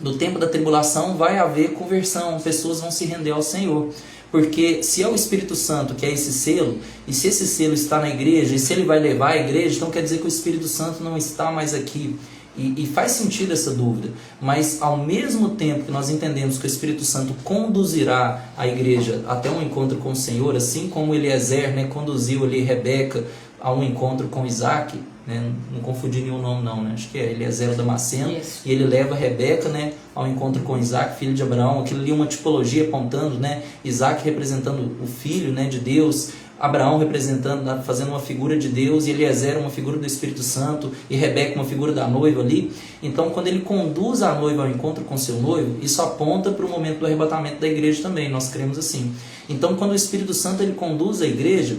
no tempo da tribulação vai haver conversão, pessoas vão se render ao Senhor. Porque se é o Espírito Santo que é esse selo, e se esse selo está na igreja, e se ele vai levar a igreja, então quer dizer que o Espírito Santo não está mais aqui. E faz sentido essa dúvida. Mas ao mesmo tempo que nós entendemos que o Espírito Santo conduzirá a igreja até um encontro com o Senhor, assim como Eliezer, né, conduziu ali Rebeca a um encontro com Isaac, né, não confundi nenhum nome não, né, acho que é Eliezer Damasceno, e ele leva Rebeca, né, ao encontro com Isaac, filho de Abraão. Aquilo ali é uma tipologia apontando, né, Isaac representando o filho, né, de Deus, Abraão representando, fazendo uma figura de Deus, e Eliezer uma figura do Espírito Santo, e Rebeca uma figura da noiva ali. Então quando ele conduz a noiva ao encontro com seu noivo, isso aponta para o momento do arrebatamento da igreja também, nós cremos assim. Então quando o Espírito Santo ele conduz a igreja,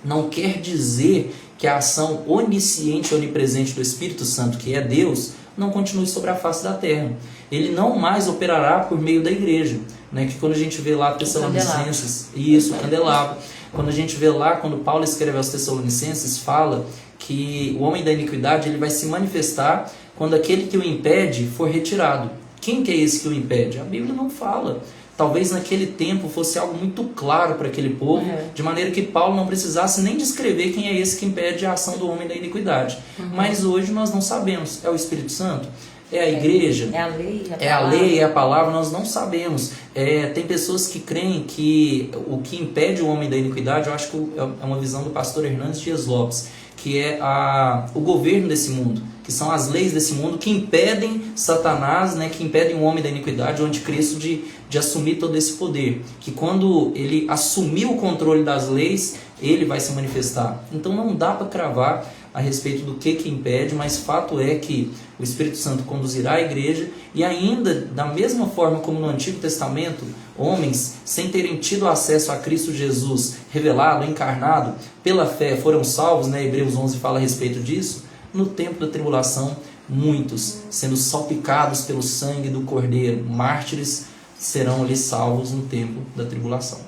não quer dizer que a ação onisciente e onipresente do Espírito Santo, que é Deus, não continue sobre a face da terra. Ele não mais operará por meio da igreja, né? Que quando a gente vê lá Tessalonicenses, isso, candelabro. Quando a gente vê lá, quando Paulo escreve aos Tessalonicenses, fala que o homem da iniquidade ele vai se manifestar quando aquele que o impede for retirado. Quem que é esse que o impede? A Bíblia não fala. Talvez naquele tempo fosse algo muito claro para aquele povo, de maneira que Paulo não precisasse nem descrever quem é esse que impede a ação do homem da iniquidade. Mas hoje nós não sabemos. É o Espírito Santo? É a igreja? É a lei? É a lei, é a palavra? Nós não sabemos. Tem pessoas que creem que o que impede o homem da iniquidade, eu acho que é uma visão do pastor Hernandes Dias Lopes, que é o governo desse mundo, que são as leis desse mundo que impedem Satanás, né, que impedem o homem da iniquidade, o anticristo, de assumir todo esse poder. Que quando ele assumir o controle das leis, ele vai se manifestar. Então não dá para cravar a respeito do que impede, mas fato é que o Espírito Santo conduzirá a igreja, e ainda da mesma forma como no Antigo Testamento, homens sem terem tido acesso a Cristo Jesus revelado, encarnado, pela fé foram salvos, né? Hebreus 11 fala a respeito disso. No tempo da tribulação, muitos sendo salpicados pelo sangue do Cordeiro, mártires, serão ali salvos no tempo da tribulação.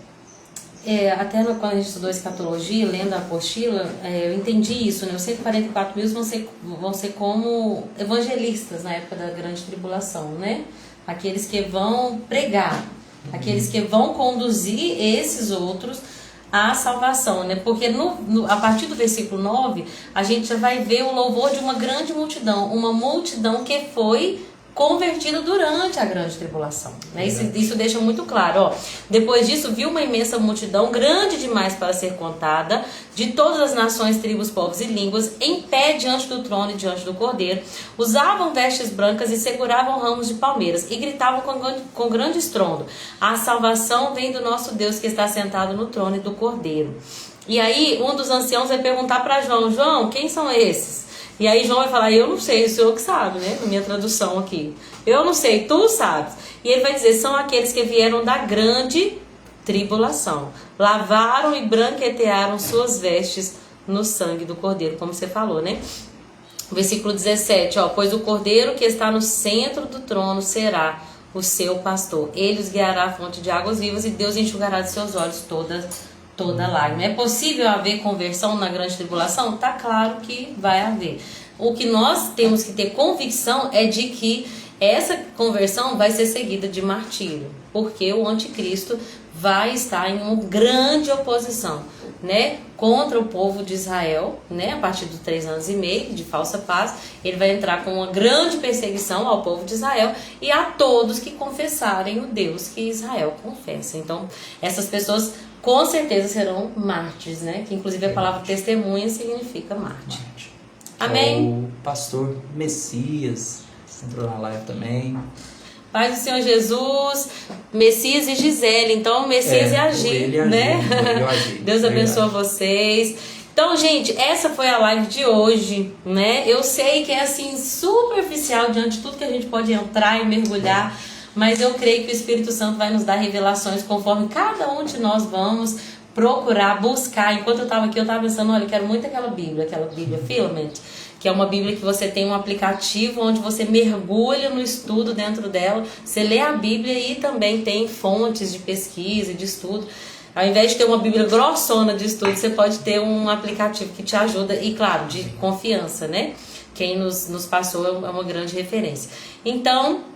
Até quando a gente estudou escatologia, lendo a apostila, eu entendi isso, né? Os 144 mil vão ser como evangelistas na época da grande tribulação, né? Aqueles que vão pregar, aqueles que vão conduzir esses outros à salvação, né? Porque a partir do versículo 9, a gente já vai ver o louvor de uma grande multidão, uma multidão que foi convertido durante a grande tribulação, né? Isso deixa muito claro, ó. Depois disso, viu uma imensa multidão, grande demais para ser contada, de todas as nações, tribos, povos e línguas, em pé diante do trono e diante do Cordeiro, usavam vestes brancas e seguravam ramos de palmeiras, e gritavam com grande estrondo: a salvação vem do nosso Deus que está sentado no trono e do Cordeiro. E aí, um dos anciãos vai perguntar para João: João, quem são esses? E aí João vai falar: eu não sei, o senhor que sabe, né? Na minha tradução aqui. Eu não sei, tu sabes. E ele vai dizer: são aqueles que vieram da grande tribulação. Lavaram e branquetearam suas vestes no sangue do Cordeiro, como você falou, né? Versículo 17, ó. Pois o Cordeiro que está no centro do trono será o seu pastor. Ele os guiará à fonte de águas vivas, e Deus enxugará de seus olhos toda lágrima. É possível haver conversão na grande tribulação? Tá claro que vai haver. O que nós temos que ter convicção é de que essa conversão vai ser seguida de martírio, porque o anticristo vai estar em uma grande oposição, né, contra o povo de Israel, né, a partir dos 3 anos e meio de falsa paz. Ele vai entrar com uma grande perseguição ao povo de Israel e a todos que confessarem o Deus que Israel confessa. Então, essas pessoas com certeza serão mártires, né? Que inclusive a palavra testemunha significa mártir. Amém? O pastor Messias entrou na live também. Paz do Senhor Jesus, Messias e Gisele. Então, Messias e Agir, né? Deus abençoe vocês. Então, gente, essa foi a live de hoje, né? Eu sei que é assim superficial diante de tudo que a gente pode entrar e mergulhar. Mas eu creio que o Espírito Santo vai nos dar revelações conforme cada um de nós vamos procurar, buscar. Enquanto eu estava aqui, eu estava pensando: olha, eu quero muito aquela Bíblia Filament, que é uma Bíblia que você tem um aplicativo onde você mergulha no estudo dentro dela, você lê a Bíblia e também tem fontes de pesquisa e de estudo. Ao invés de ter uma Bíblia grossona de estudo, você pode ter um aplicativo que te ajuda, e claro, de confiança, né? Quem nos passou é uma grande referência. Então,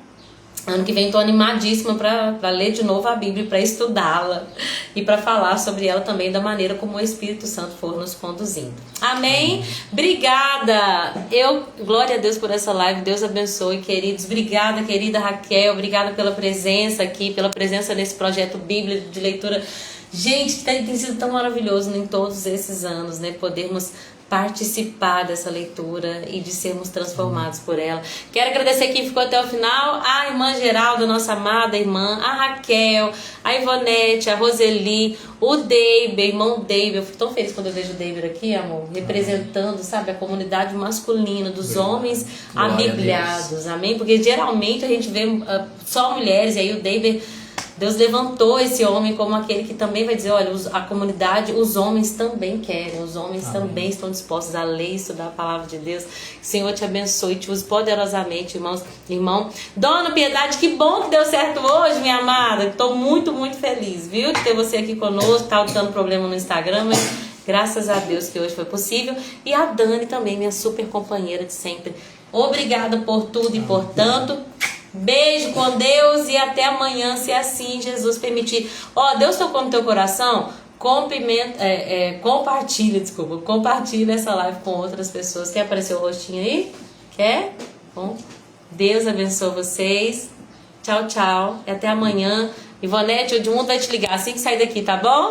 ano que vem estou animadíssima para ler de novo a Bíblia, para estudá-la e para falar sobre ela também da maneira como o Espírito Santo for nos conduzindo. Amém? Obrigada! Glória a Deus por essa live. Deus abençoe, queridos. Obrigada, querida Raquel. Obrigada pela presença aqui, pela presença nesse projeto Bíblia de leitura. Gente, tem sido tão maravilhoso em todos esses anos, né? Podermos participar dessa leitura e de sermos transformados por ela. Quero agradecer quem ficou até o final: a irmã Geralda, nossa amada irmã, a Raquel, a Ivonete, a Roseli, o Deiber, irmão Deiber. Eu fico tão feliz quando eu vejo o Deiber aqui, amor, representando, sabe, a comunidade masculina, dos homens abibliados, amém? Porque geralmente a gente vê só mulheres, e aí o Deiber, Deus levantou esse homem como aquele que também vai dizer: olha, a comunidade, os homens também querem, os homens também estão dispostos a ler e estudar a palavra de Deus. Que o Senhor te abençoe, te use poderosamente, irmão. Dona Piedade, que bom que deu certo hoje, minha amada. Estou muito, muito feliz, viu, de ter você aqui conosco. Estava dando problema no Instagram, mas graças a Deus que hoje foi possível. E a Dani também, minha super companheira de sempre. Obrigada por tudo e por tanto. Beijo com Deus e até amanhã, se assim Jesus permitir. Deus tocou no teu coração? Compartilha essa live com outras pessoas. Quer aparecer o rostinho aí? Quer? Bom, Deus abençoe vocês. Tchau, tchau. E até amanhã. Ivonete, o Edmundo vai te ligar assim que sair daqui, tá bom?